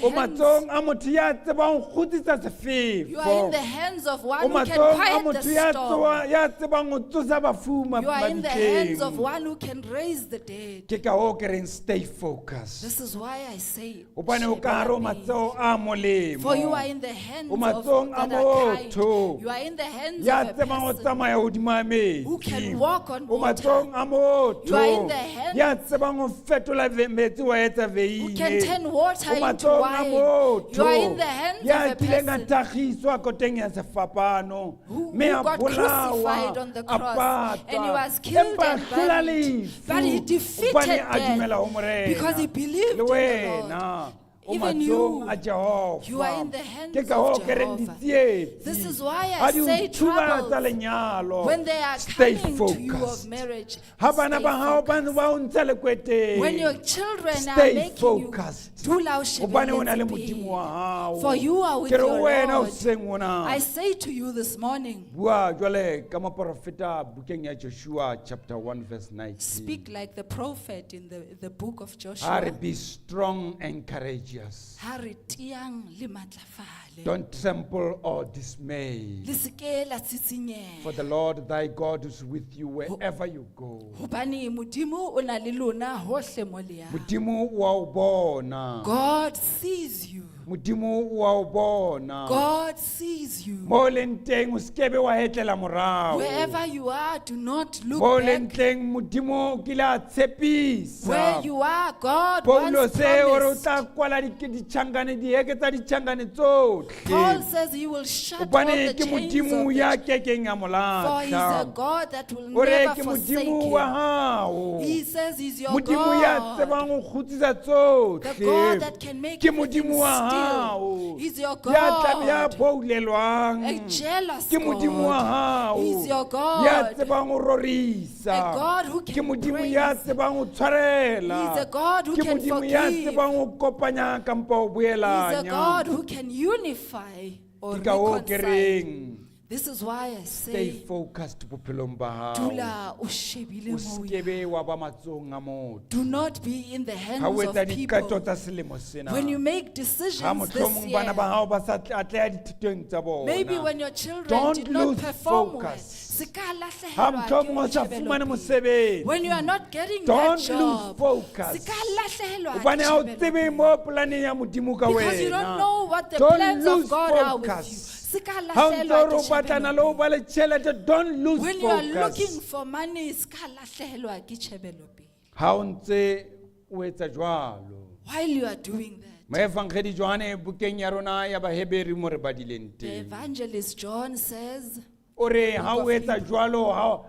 o hands. matsohong a motho ya tsebang ho kgutsisa You are in sefefo, the hands of o one who can matsohong a quiet motho the ya storm. ya tsebang ho tsosa bafu You are in the hands of mabitleng. one who can raise the dead. Ke ka hoo ke reng stay focused. This is why I say, Hobane o ka hare ho matsoho a molemo. for you are in the hands O of matsohong a that are kind. motho You are in the hands ya of a tsebang ho person tsamaya hodima metsi. who can walk on O water, matsohong a motho You are in the hands- ya tsebang ho fetola metsi wa etsa who can veine. turn water O into matsohong a wine. You are in motho the hands ya of a kileng a person thagiswa koteng ya sefapano, who mme a got crucified on bolawa, the a cross, and he patwa, was killed empa and a hlola buried. But he lefu, defeated hobane a dumela ho death Morena. because he believed Le in the wena, Lord. o Even matsohong you, a Jehova. you are in the hands Ke ka of hoo ke reng Jehovah. ditsietsi, This is why ha I di o say thuba tsa troubles, lenyalo, when they are stay coming to you of focused. marriage, Ha stay bana ba hao ba focused. ba o ntsha lekweteng, When your children are stay making focused. you dula o Hobane o na le shebelletse Modimo pele. wa hao. For you are with Ke re your wena Lord. hoseng ona. I say to you this morning, Bua jwale ka moprofeta bukeng ya Joshua chapter 1 verse 19. speak like the prophet in the book of Ha Joshua. re be strong and courageous. Ha re tiang le matlafale. Don't tremble or dismay. Le seke la tsitsinyeha. For the Lord thy God is with you wherever you go. Hobane Modimo o na le lona hohle mo le yang. Modimo wa o bona. God sees you. Modimo wa o bona. God sees you. Mo leng teng o skebe wa hetlela morao. Wherever you are, do not Mo look leng back. teng Modimo o kile a tshepisa. Where you are, God Paulo once se ore o promised. tla kwala ditjhankane diheke tsa ditjhankane tsohle. Paul says he will shut all Hobane the ke chains Modimo of ya the kekeng a for he's a molatha. God that will Ore never ke forsake Modimo wa you. hao. He says he's your Modimo ya God. tsebang ho kgutsisa The God tsohle. that can make Ke everything Modimo wa still. hao. He's your Ya tlameha God. boulelwang. A jealous Ke Modimo wa God. hao. He's your Ya God. tsebang ho rorisa. A God who Ke can Modimo praise. ya tsebang ho tshwarela. He's a God who Ke can Modimo ya forgive. tsebang ho kopanya kampa ho He's a boelanya. God who can unify or Ke ka hoo ke reconcile. reng, This is why I stay say, focused bophelong ba hao. Dula o shebile O moo. skebe wa ba matsohong a motho. Do not be in the hands Ha o of etsa diqeto people. tsa selemo sena. When you make Ha decisions this mohlomong bana ba year, hao ba sa atleha dithutong tsa bona. maybe when your children Don't did not lose perform well, focus. se ka Ha lahlehelwa ke mohlomong o sa tjhebelopele. fumane mosebetsi. When you are not getting that Don't lose job, focus. se ka lahlehelwa ke Hobane ha o tsebe tjhebelopele. mo planeng ya Modimo ka Because you don't wena. know what the Don't plans of lose God are with you. focus. Se ka Ha o ntso lahlehelwa re o ke batlana le ho tjhebelopele. ba le tjhelete, don't lose When you are looking focus. for money, se ka lahlehelwa ke tjhebelopele. Ha o ntse o etsa jwalo. While you are doing that, Moefangedi Johane bukeng ya rona ya Baheberi mo re badileng the teng. evangelist John says, O re ha o etsa jwalo ha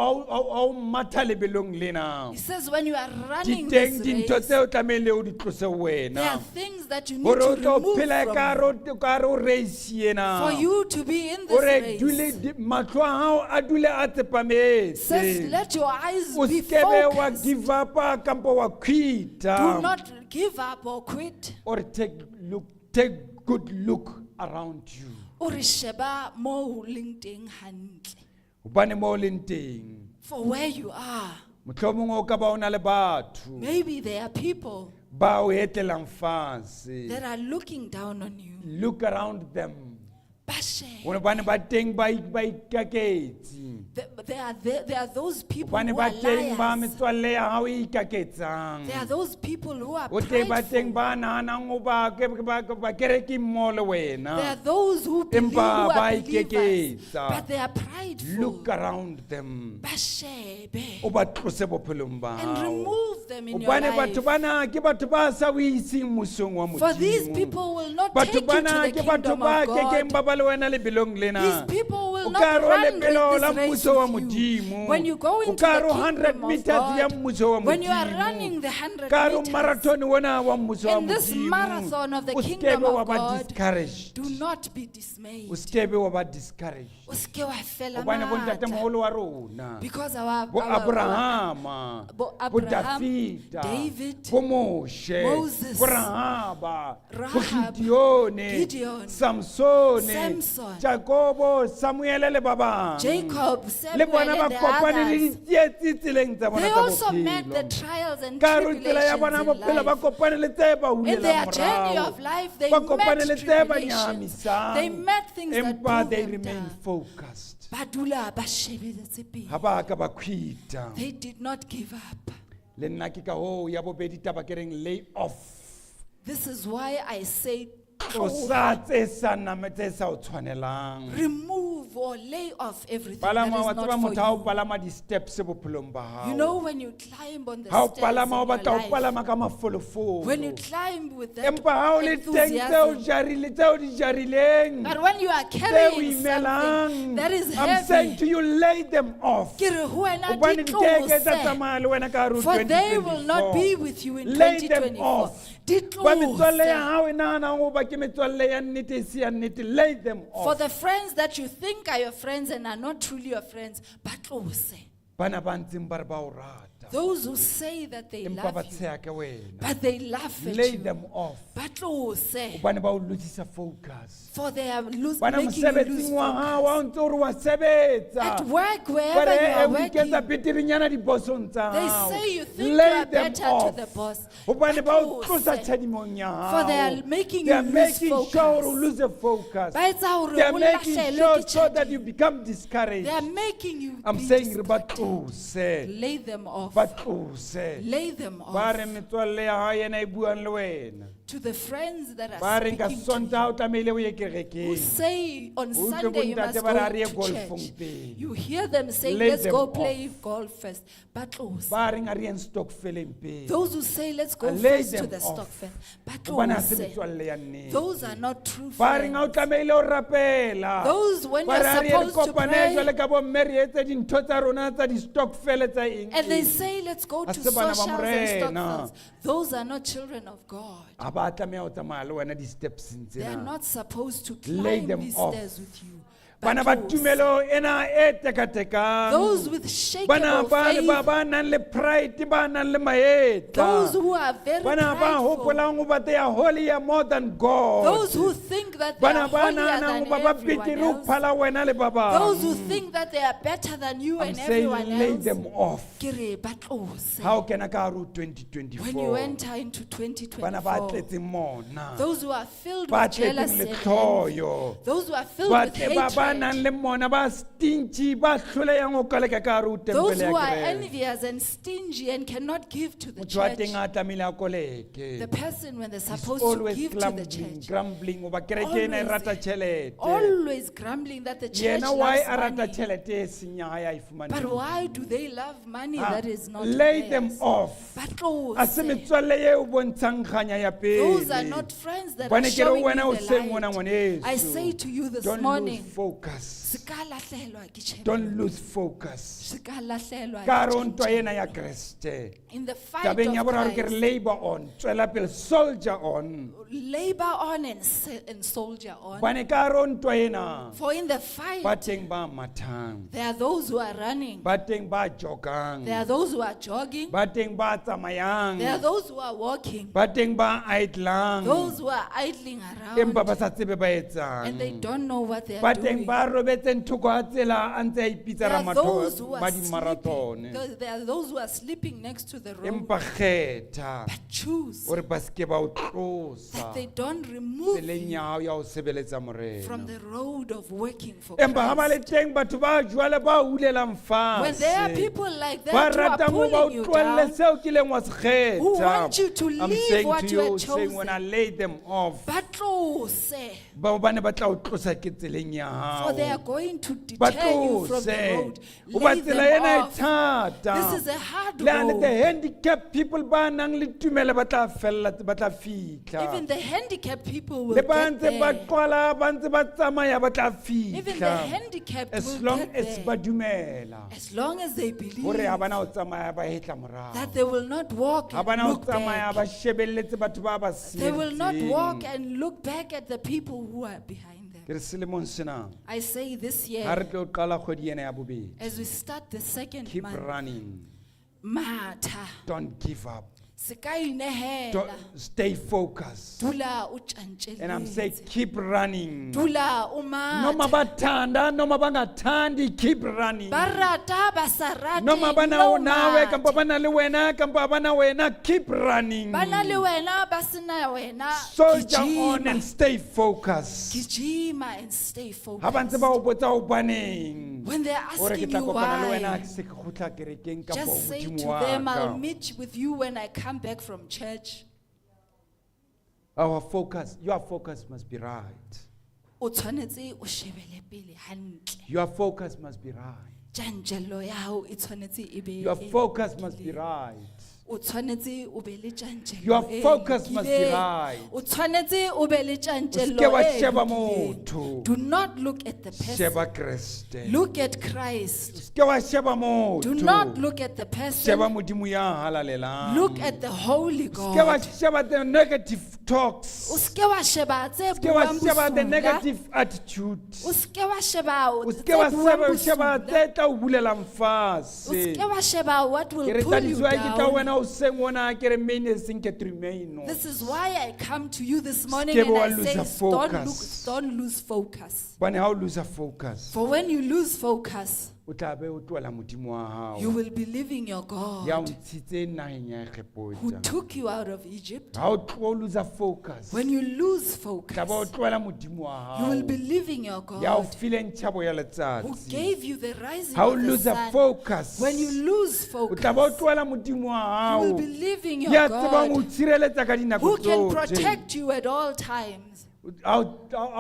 o matha lebelong lena. he says, when you are running Diteng this dintho race, tseo tlamehile o di tlose there are wena. things that you need Hore to o tlo remove phela from you. ka re o race ena. For you to be in O this re race, dule mahlo a hao a dule a tsepametse. says, let your eyes O be skebe wa focused. give up kampo wa Do quita. not give up or quit. Or take good look around you. O re sheba mo o leng teng hantle. Hobane mo o leng teng. For where you are, Mohlomong o ka ba o na le batho maybe there are people ba o etlelang fatshe. that are looking down on you. Look around them. Ba shebe. Hobane ba teng ba ikaketse. There are those people Hobane who ba are teng ba liars. metswalle ya hao e ikaketsang. There are those people who are O teng ba prideful. teng ba nahanang o ba kereke mmoho le There are wena. those who believe who Empa ba are believers, ikeketsa. but they are prideful. Look around them. Ba shebe. O ba tlose bophelong ba And hao. remove them in your Hobane batho life. bana ke batho ba sa o iseng mosong wa For these Modimo. people will not take Batho you to bana the ke batho kingdom ba of kekeng God. ba ba le wena lebelong These lena. people will will O not ka re o run lepelo la this race mmuso wa with you. Modimo. When you go O into ka the re 100 kingdom of meters ya God, mmuso wa when you are Modimo. running the 100 Ka re meters, marathon wona wa mmuso wa in this Modimo. marathon of the O kingdom skebe wa of ba God, discouraged. do not be dismayed. O skebe wa ba discouraged. O ske wa fela Hobane bo matla. ntatemoholo wa rona. Because our Bo Abrahama, bo bo Abraham, Davida, David, bo Moshe, Moses, bo Rahaba, bo Rahab, Gideone, Gideon, Samson, Samson, Jacobo, Samuel le ba bang. Jacob, Le Samuel, bona ba and the kopane le others. ditsietsi tseleng tsa bona They tsa also met the bophelo. trials and Ka re tsela ya tribulations bona in bophelo ba life. kopane le tse ba In hulelang their journey morao. of life, they Ba kopane met le tse ba tribulations. nyahamisang. They met things that Empa pulled they them remain down. focused. Ba dula ba shebeletse pele. Ha ba ka ba quita. They did not give up. Le nna ke ka hoo ya bobedi taba ke reng lay off. This is why I say Tlosa tse sa tse sa o tshwanelang. remove or lay off everything that Palama wa is tseba not motho ha o for palama di-steps bophelong ba you. You hao. know when you climb on the Ha o stairs palama o in your batla o life, palama ka mafolofolo. when you climb with that Empa ha o le teng tseo enthusiasm, tseo di jarileng. but when you are Tseo carrying imelang. something that is I'm saying heavy, to you, lay them off. ke re ho wena Hobane di di keke tsa tlose. tsamaya le wena ka hare ho For they will not 2024. be with you in Lay them 2024. off. Di Ba metswalle ya tlose. hao e nahanang hoba ke metswalle ya nnete e se ya nnete, lay them For off. the friends that you think are your friends and are not truly your friends, ba tlose. Bana ba ntseng ba re ba o rata. Those who say that they Empa ba love you, tsheha ka wena. but they laugh at Lay you, them off. ba tlose. Hobane ba o losisa focus. For they are Bana making you lose mosebetsing wa hao wa focus. ntse o re wa sebetsa. At work, Ba wherever re, you are o iketsa working, beterinyana dibosong tsa they hao. say you think you Lay are them better to off. the boss. Hobane ba o Ba tlosa tlose. tshedimong ya For they hao. are making They you are lose making sure you focus. lose the focus. Ba etsa hore They are o making lahlehelwe sure ke so that tjhelete. you become discouraged. They are making you I'm be saying re ba discouraged. tlose. Lay them off. Ba tlose. Lay them Ba off. re metswalle ya hao ena e buang le wena. To the friends that Ba are reng ka speaking to Sontaha o you, tlamehile o ye who kerekeng. say on O utlwe Sunday you must bontate ba re, "A re ye go to golfong church." pele. You hear them saying, Lay let's them go off. play golf first. But close. Ba reng a re yeng stokfeleng pele. Those who say, let's go Lay first to them the off. stock first. But Hobane ha se close. metswalle ya nnete. Those are not true Ba reng ha o friends. tlamehile o rapela. Those when Ba you're re, "A re ye re supposed to kopane pray, jwale ka bomme re etse dintho tsa rona tsa di-stokvel tsa eng and they eng." say, let's go Ha to se bana ba socials and stock morena. first. Those are not children of God. Ha ba tlameha ho tsamaya le wena di-stepseng They are tsena. not supposed to Lay climb them these off. stairs with you. Bana But ba close. tumelo ena e tekatekang. Those with Bana shakeable ba le ba faith, ba nang le pride, ba nang le maetla. those who are very Bana ba prideful, hopolang hoba they are holier more than God. those who think that they are Bana ba holier nahanang than hoba ba everyone betere ho else, phala wena le ba bang. those who think that they are better than you I'm and saying everyone lay else, them off. ke re ba tlose. Ha o kena ka hare ho When you 2024. enter into Bana ba 2024, tletseng mona. those who are filled Ba with tletseng jealousy le and envy, tlhoyo. those who are filled Ba with tle ba ba nang hatred, le mona ba stingy ba hlolehang ho koleka ka hare ho those tempele who ya are kereke. envious and stingy and cannot give to the Motho wa church, teng a tlamehile a koleke. the person when they're He's supposed to always give to the grumbling, church, grumbling. Oba kereke ena e Always- rata tjhelete. always grumbling that the church Yena why loves a rata money. tjhelete e seng ya hae a e But fumaneng? why do they love money Ah, that is not lay theirs? them off. But A se close. metswalle eo bontshang kganya ya Those are pele. not friends that are Bane ke re showing wena o you seng the mona light. I ngwaneso. say to you this Don't lose morning, focus. se ka lahlehelwa ke tjhelete. Don't lose focus. Se ka lahlehelwa Ka ke hare ho ntwa tjhelete. ena ya Kreste. In the fight Tabeng ya of boraro ke re Christ, labor on, tswela pele, soldier on. labor on and soldier on. Bane ka hare ho ntwa ena, For in the fight, ba teng ba mathang, there are those who are running. ba teng ba jokang, There are those who are jogging. ba teng ba tsamayang, There are those who are walking. ba teng ba idlang, Those who are idling empa around ba sa tsebe ba and they etsang. don't know what they Ba are teng doing. ba robetseng thoko ga tsela a ntse a ipitsa There are those who are marathon. sleeping. There are those who are sleeping next to the road. Empa kgetha But choose hore ba se ke ba o that tlosa they don't remove tseleng you ya hao ya ho sebeletsa from morena. the road of working for Empa ha ba le Christ. teng batho ba jwale ba hulelang When there are fatshe. people like Ba that who are ratang ho ba o pulling you tlohelle down, seo kileng wa se who kgetha. want you to I'm leave saying what to you you, had saying when I chosen, lay them off, but close. ba bane ba tla o tlosa ke tseleng ya For they are going to Ba deter you from the tlose. road. O ba Lay tsela them ena e off. thata. This is a hard Le ane the road. handicapped people ba nang le tumelo ba tla fella ba tla fihla. Even the handicapped people will Le ba get ntse ba there. qwala ba ntse ba tsamaya ba tla Even the fihla. handicapped As will long get as ba there. dumela. As long as they believe Hore ha bana o tsamaya ba hetla morao. that they will not walk Ha and bana o look tsamaya back. ba shebelletse batho ba ba They will not walk sietseng. and look back at the people who are behind them. Ke re selemong sena I say this ha year, re tlo qala kgwedi ena ya bobedi. as we start the second Keep month, running. matha, Don't give up. seka inehela, Don't stay focused. dula And I'm saying utshantsheletse, keep running. dula Noma umatha. bathanda, noma bangathandi, keep running. Barata basarate, Noma bana no nawe kampa matha. bana le wena kampa bana wena, keep running. Bana le wena, basina wena, Soldier on gijima. and stay focused. Gijima and stay Ha ba ntse focused. ba o botsa o baneng. When they're Ore ke asking tla you kopana le wena why, ke se ke kgutla kerekeng kapa o just say modimo to wa them, I'll ka. meet with you when I come back from church. Our focus, your focus must be right. O tshwanetse o shebele pele hantle. Your focus must be right. Tjantjello ya hao e tshwanetse e be Your e focus must be lokileng. right. O tshwanetse o be le tjantjello Your e focus must be lokileng. right. O tshwanetse o be le O tjantjello ske wa e sheba lokileng. motho. Do not look at the person. Sheba Kriste. Look at Christ. Ske wa sheba motho. Do not look at the Sheba person. modimo ya halalelang. Look at the Holy Ske wa God. sheba the negative O talks. ske wa sheba tse Ske wa buang sheba the bosula. negative attitude. O ske wa sheba O tse ske wa buang sheba bosula. tse tla o bulelang O fatshe. ske wa sheba what will Ke re pull that you is why ke tla down. wena o seng wona ke re main sing ke remain. This is why I come to you this morning Ske and wa I lose say, focus. don't lose focus. Bane ha o lose focus. For when you lose focus, O tla be o tloela modimo wa hao. you will be leaving your Ya o God ntshitse naheng ya who Egipota. took you out of Egypt. Ha o tlo lose focus. When you lose Tla ba o focus, tloela modimo wa you hao. will be leaving your Ya o God file ntshabo ya who letsatsi. gave you the rising Ha o of the lose sun. focus. When you lose O tla ba o focus, tloela modimo wa you will hao. be leaving your Ya tsebang o God tshireletsa ka dinako who can tsohle. protect you at all times. Ha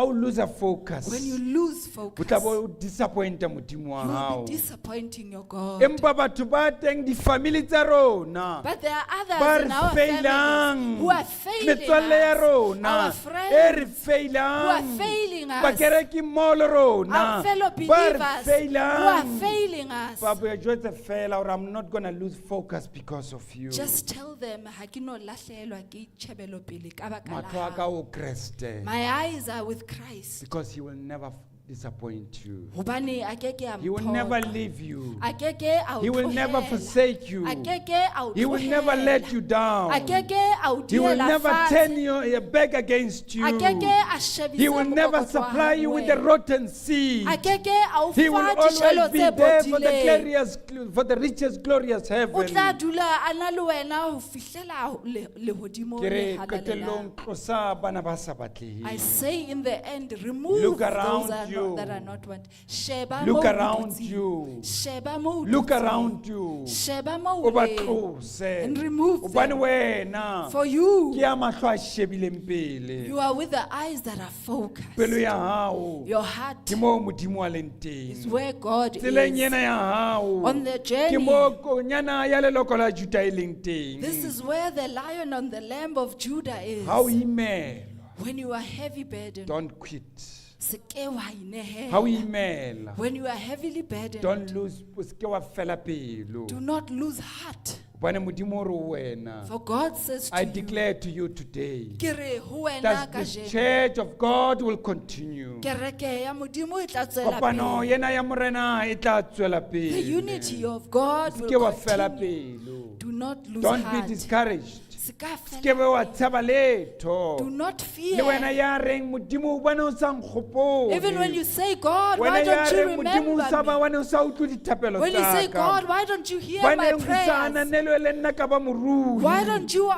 o lose focus. When you lose O focus, tla ba o disappointa modimo wa you will hao. be disappointing your God. Empa batho ba teng di-family tsa rona. But there are Ba others in re our families failang. who are failing Metswalle ya us. rona. Our E re friends who are failang. failing us. Bakereki mmoho le rona. Our fellow Ba re believers who are failang. failing us. Papa, ya jwetse fela hore I'm not going to lose focus because of you. Just tell them, ha ke no lahlehelwa ke tjhebelo pele ka baka la Mahlo a ka hao. o Kreste. My eyes are with Christ. Because he will never disappoint you. Hobane a ke ke a He will mphoqa. never leave you. A ke ke a o He will never tlohela. forsake you. A ke ke a o He will never tlohela. let you down. A ke ke a o He will diela never fatshe. turn your back against you. A ke ke a shebisa He will never mokokotlo wa supply you with hao. the rotten seed. A ke ke a o He will fa dijalo always be tse there for the bodileng. glorious, for the richest, glorious O heaven. tla dula a na le wena ho fihlela lehodimo Ke re le qetellong halalelang. tlosa bana ba sa batleheng. I say in the end, remove Look those around that are not want. Sheba Look moo o around dutseng. you. Sheba moo o Look dutseng. around you. Sheba moo O o ba leng. tlose. And remove Hobane them. wena For you, ke ya mahlo a shebileng pele. you are with the eyes that are Pelo focused. ya hao Your heart ke moo modimo a leng is teng. where God Tseleng is. ena ya hao On the ke journey, moo konyana ya leloko la Juda e leng teng. this is where the lion and the lamb of Judah is. Ha o imelwa, When you are heavy burdened, don't quit. se ke wa inehela. Ha o imela, When you are heavily burdened, don't lose, o se ke wa fela pelo. do not lose heart. Hobane modimo o re ho wena, For God says to I you, declare to you today ke re ho wena that the kajeno, church of God will continue. kereke ya modimo e tla tswela Kopano pele. yena ya morena e tla tswela The pele. unity of God Se ke will wa fela continue. pelo. Do not lose Don't be heart. discouraged. Se ka Se ke fela be wa pelo. tshaba letho. Do not Le wena fear. ya reng modimo o bane o sa nkgopole. Even when you say, God, why Wena ya don't you reng modimo o sa ba remember me? wane o sa utlwe dithapelo When you say, tsa God, ka. why don't you hear my Baneng o sa prayers? ananelwe le nna ka ba morui. Why don't you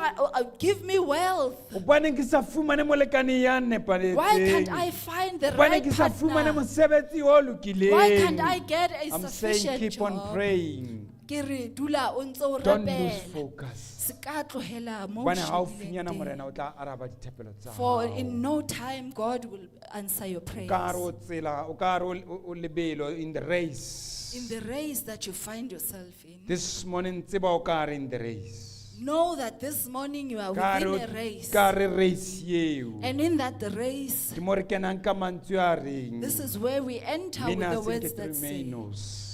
give me wealth? Hobaneng ke sa fumane molekane ya nepaletseng. Why can't I find the Hobaneng right ke sa fumane partner? mosebetsi o lokileng. Why can't I get a I'm saying sufficient keep on job? praying. Ke re dula o ntse o Don't lose rapela. focus. Se ka tlohela mo o Hobane ha o shebileng finyana teng. morena o tla araba dithapelo tsa For hao. in no time God will answer your O ka re o prayers. tsela, o ka re o lebelo in the race. In the race that you find yourself in, This morning tseba o ka re in the race. know that this morning you are Ka re within o- a race. ka re race eo. And in that race, Ke mo re kenang ka mantswe a reng. this is where we enter with the Mina words that say, sinketremeinos.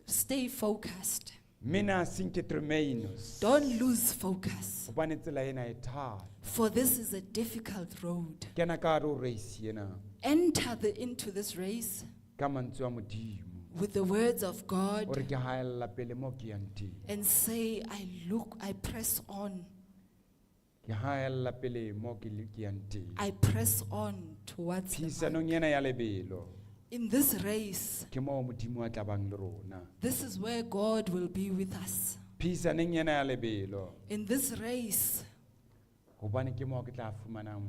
stay focused. Mina sinketremeinos. Don't lose focus. Hobane tsela ena e thata. For this is a difficult road. Kena ka hare ho race ena Enter into this race ka mantswe a Modimo. with the words of O God re ke haella pele mo ke yang teng. and say, I press on. Ke haella pele mo ke yang teng. I press on towards the mark. Phisanong ena ya lebelo In this race, ke mo Modimo a tla bang le rona. this is where God will be with us. Phisanong ena ya lebelo In this race, hobane ke mo ke tla fumanang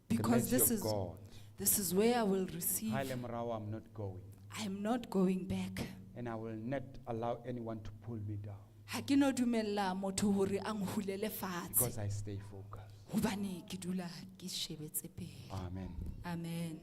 the because mercy of God. this is where I will receive. Ha le morao, I'm not going, I am not going back. and I will not allow anyone to pull me down Ha ke no dumella motho hore a nhulele fatshe. because I stay focused. Hobane ke dula ke shebetse pele. Amen. Amen.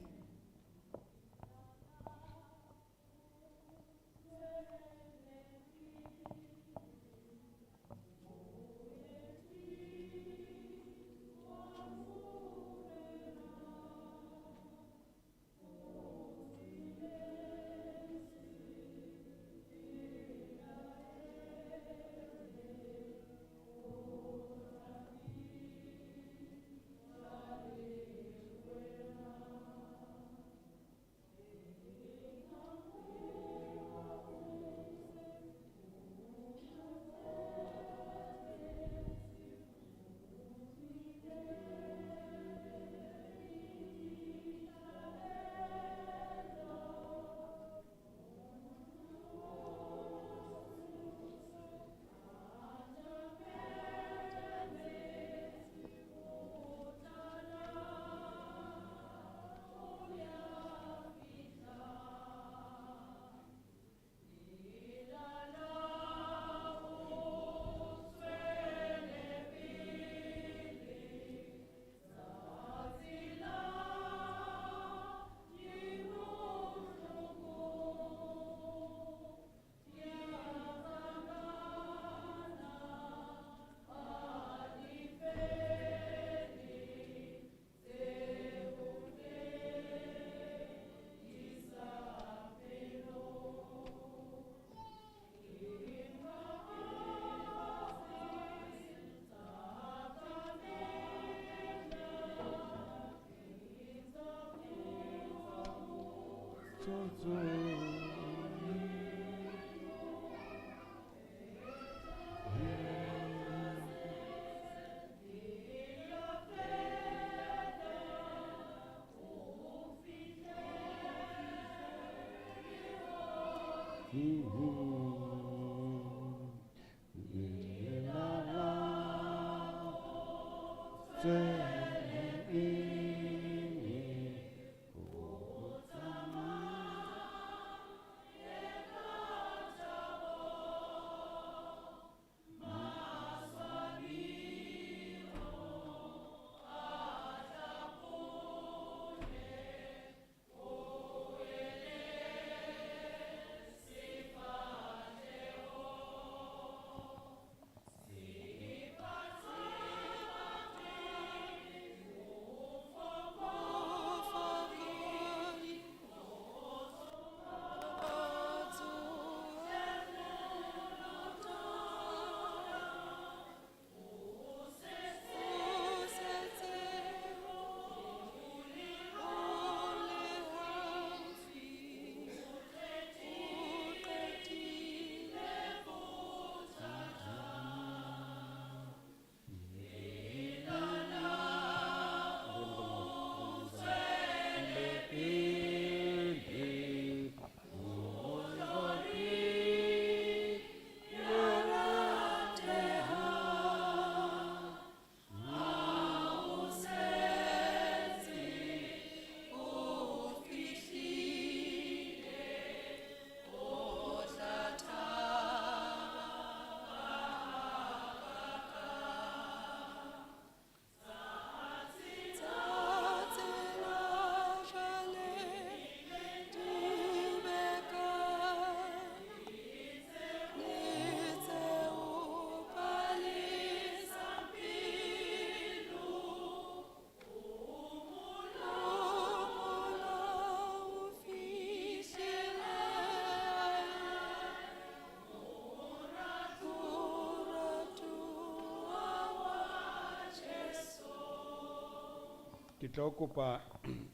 tlo kopa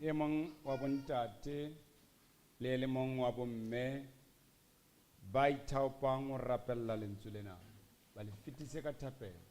e mong wa bontate le le mong wa bomme ba ithaopang ho rapella lentswe lena ba le fetise ka thapelo.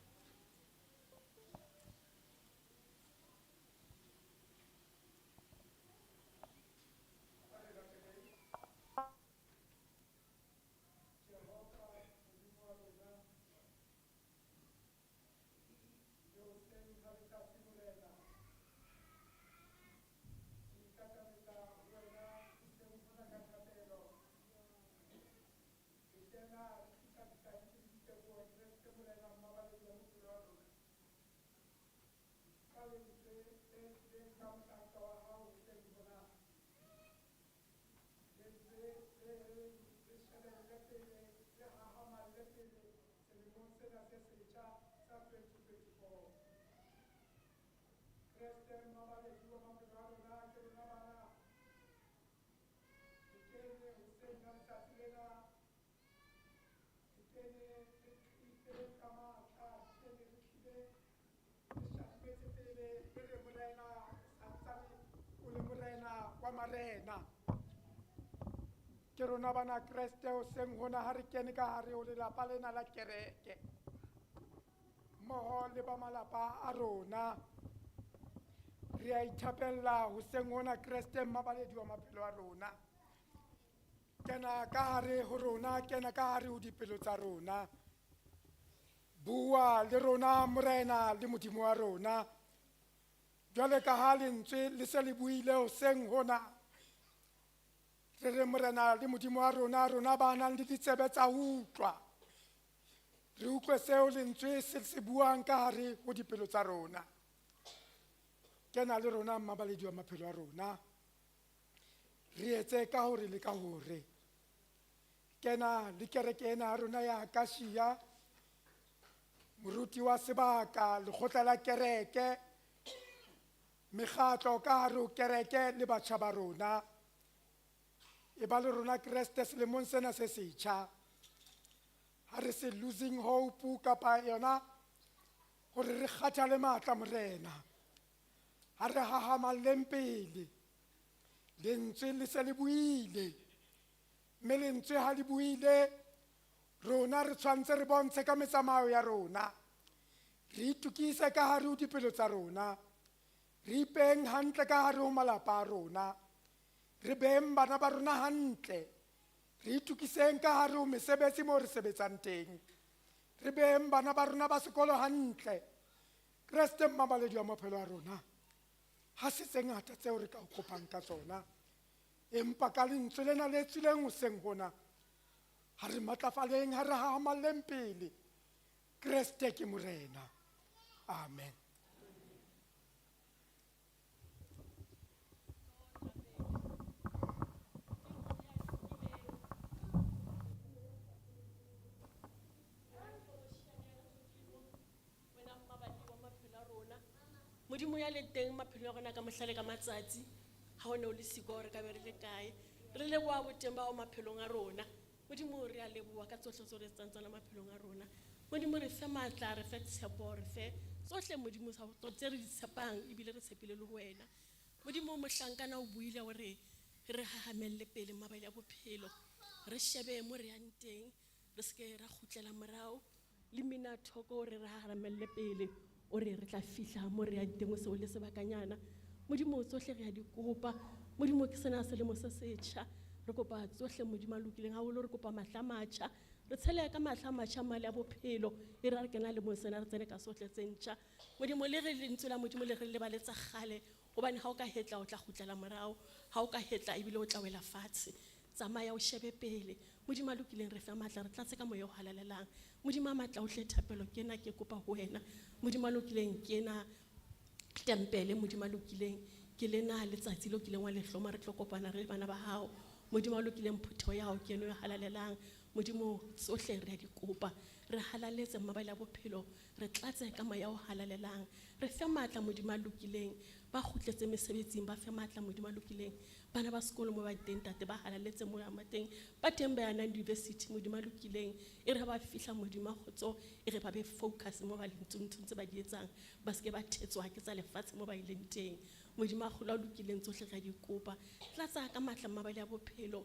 Ke rona bana Kreste o seng hona ha re kene ka hare ho lelapa lena la kereke mmoho le ba malapa a rona re a ithapella ho seng hona Kreste mmabaledi wa maphelo a rona. Kena ka hare ho rona, kena ka hare ho dipelo tsa rona, bua le rona morena le modimo wa rona jwale ka ha lentswe le se le buile ho seng hona. Re morena le modimo wa rona, rona ba nang le ditsebe tsa ho utlwa, re utlwe seo lentswe se buang ka hare ho dipelo tsa rona. Kena le rona mmabaledi wa maphelo a rona, re etse ka hore le ka hore. Kena le kereke ena ya rona ya Akasia, moruti wa sebaka, lekgotla la kereke, mekgatlo ka hare ho kereke le batjha ba rona. E ba le rona Kreste selemong sena se setjha, ha re se losing hope kapa yona hore re kgathale matla morena, ha re hahamalleng pele. Lentswe le se le buile, mme lentswe ha le buile, rona re tshwantse re bontshe ka metsamao ya rona, re itukise ka hare ho dipelo tsa rona, re ipeng hantle ka hare ho malapa a rona, re beng bana ba rona hantle, re itukiseng ka hare ho mesebetsi moo re sebetsang teng, re beng bana ba rona ba sekolo hantle. Kreste mmabaledi wa maphelo a rona, ha se tse ngata tseo re ka o kopang ka tsona, empa ka lentswe lena le tswileng hoseng hona, ha re matlafaleng, ha re hahamalleng pele. Kreste ke morena. Amen. Modimo ya le teng maphelo a rona ka mohlale ka matsatsi ha o ne o le siko re ka be re le kae re leboha boteng ba o maphelong a rona. Modimo re a leboha ka tsohle tseo re etsang tsona maphelong a rona. Modimo re fe matla, re fe tshepo, re fe tsohle Modimo tse re di tshepang ebile re tshepile le ho wena. Modimo mohlankana o buile hore re hahamelle pele mabele a bophelo, re shebe mo re yang teng, re seke ra kgutlela morao, le mina thoko re hahamelle pele o re tla fihla mo re yang teng o se o le sebakanyana. Modimo tsohle re a di kopa, Modimo ke sena selemo se setjha, re kopa tsohle Modimo a lokileng haholo, re kopa mahla matjha, re tshele ka mahla matjha male a bophelo e re kena le mo sena re tsene ka sohle tse ntjha. Modimo le re lentswe la Modimo le re le baletsa kgale hobane ha o ka hetla o tla kgutlela morao, ha o ka hetla ebile o tla wela fatshe. Tsamaya o shebe pele, Modimo a lokileng re fe matla, re tlatse ka moya o halalelang. Modimo a matla o hle thapelo ke ena ke kopa ho wena. Modimo a lokileng ke ena tempele, Modimo a lokileng ke lena letsatsi lo kileng wa le hloma re tlo kopana re bana ba hao. Modimo a lokileng phutho ya hao ke eno e halalelang. Modimo tsohle re a di kopa, re halaletse mabele a bophelo, re tlatse ka moya o halalelang, re fe matla Modimo a lokileng, ba kgutletse mesebetsing ba fe matla Modimo a lokileng, bana ba sekolo mo ba teng tate ba halaletse mo ya mateng, ba teng ba yana university Modimo a lokileng, e re ba fihla Modimo a khotso, e re ba be focus mo ba leng tse ba di etsang, ba seke ba thetswa ke tsa lefatshe mo ba ileng teng. modimo a kgolo a lokileng tsohle ra di kopa tlatsa ka matla mabale a bophelo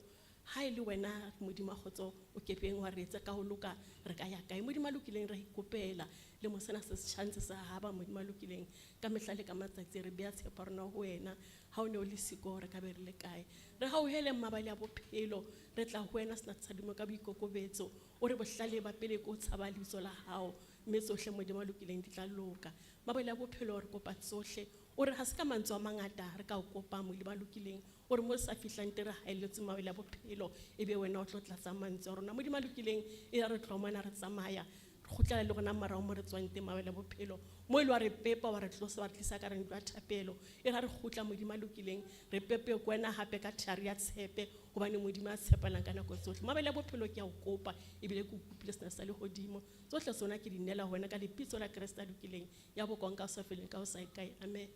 ha e le wena modimo a kgotso o kepeng wa re etsa ka ho loka re ka ya kae modimo a lokileng ra ikopela le mo sena se chance sa haba modimo a lokileng ka mehla le ka matsatsi re bea tshepo rona ho wena ha o ne o le siko re ka be re le kae re ha o hele mabale a bophelo re tla ho wena sena tshadimo ka boikokobetso o re bohlale ba pele ko tshaba lebitso la hao mme tsohle modimo a lokileng di tla loka mabale a bophelo re kopa tsohle o re ha se ka mantswe a mangata re ka o kopa modimo a lokileng o re mo sa fihlang tere ha eletse mabale a bophelo ebe wena o tlo tlatsa mantswe a rona modimo a lokileng e re tlomana re tsamaya re kgutlela le rona marao mo re tswang teng mabale a bophelo mo e le wa re pepa wa re tlosa wa re tlisa ka re ntlo ya thapelo e re kgutla modimo a lokileng re pepe ko wena hape ka thari ya tshepe hobane modimo a tshepalang ka nako tsohle mabale a bophelo ke a o kopa ebile ke o kopile sena sa lehodimo tsohle tsona ke di nela ho wena ka lebitso la Kriste a lokileng ya bokonka o sa feleng ka o sa ikae amen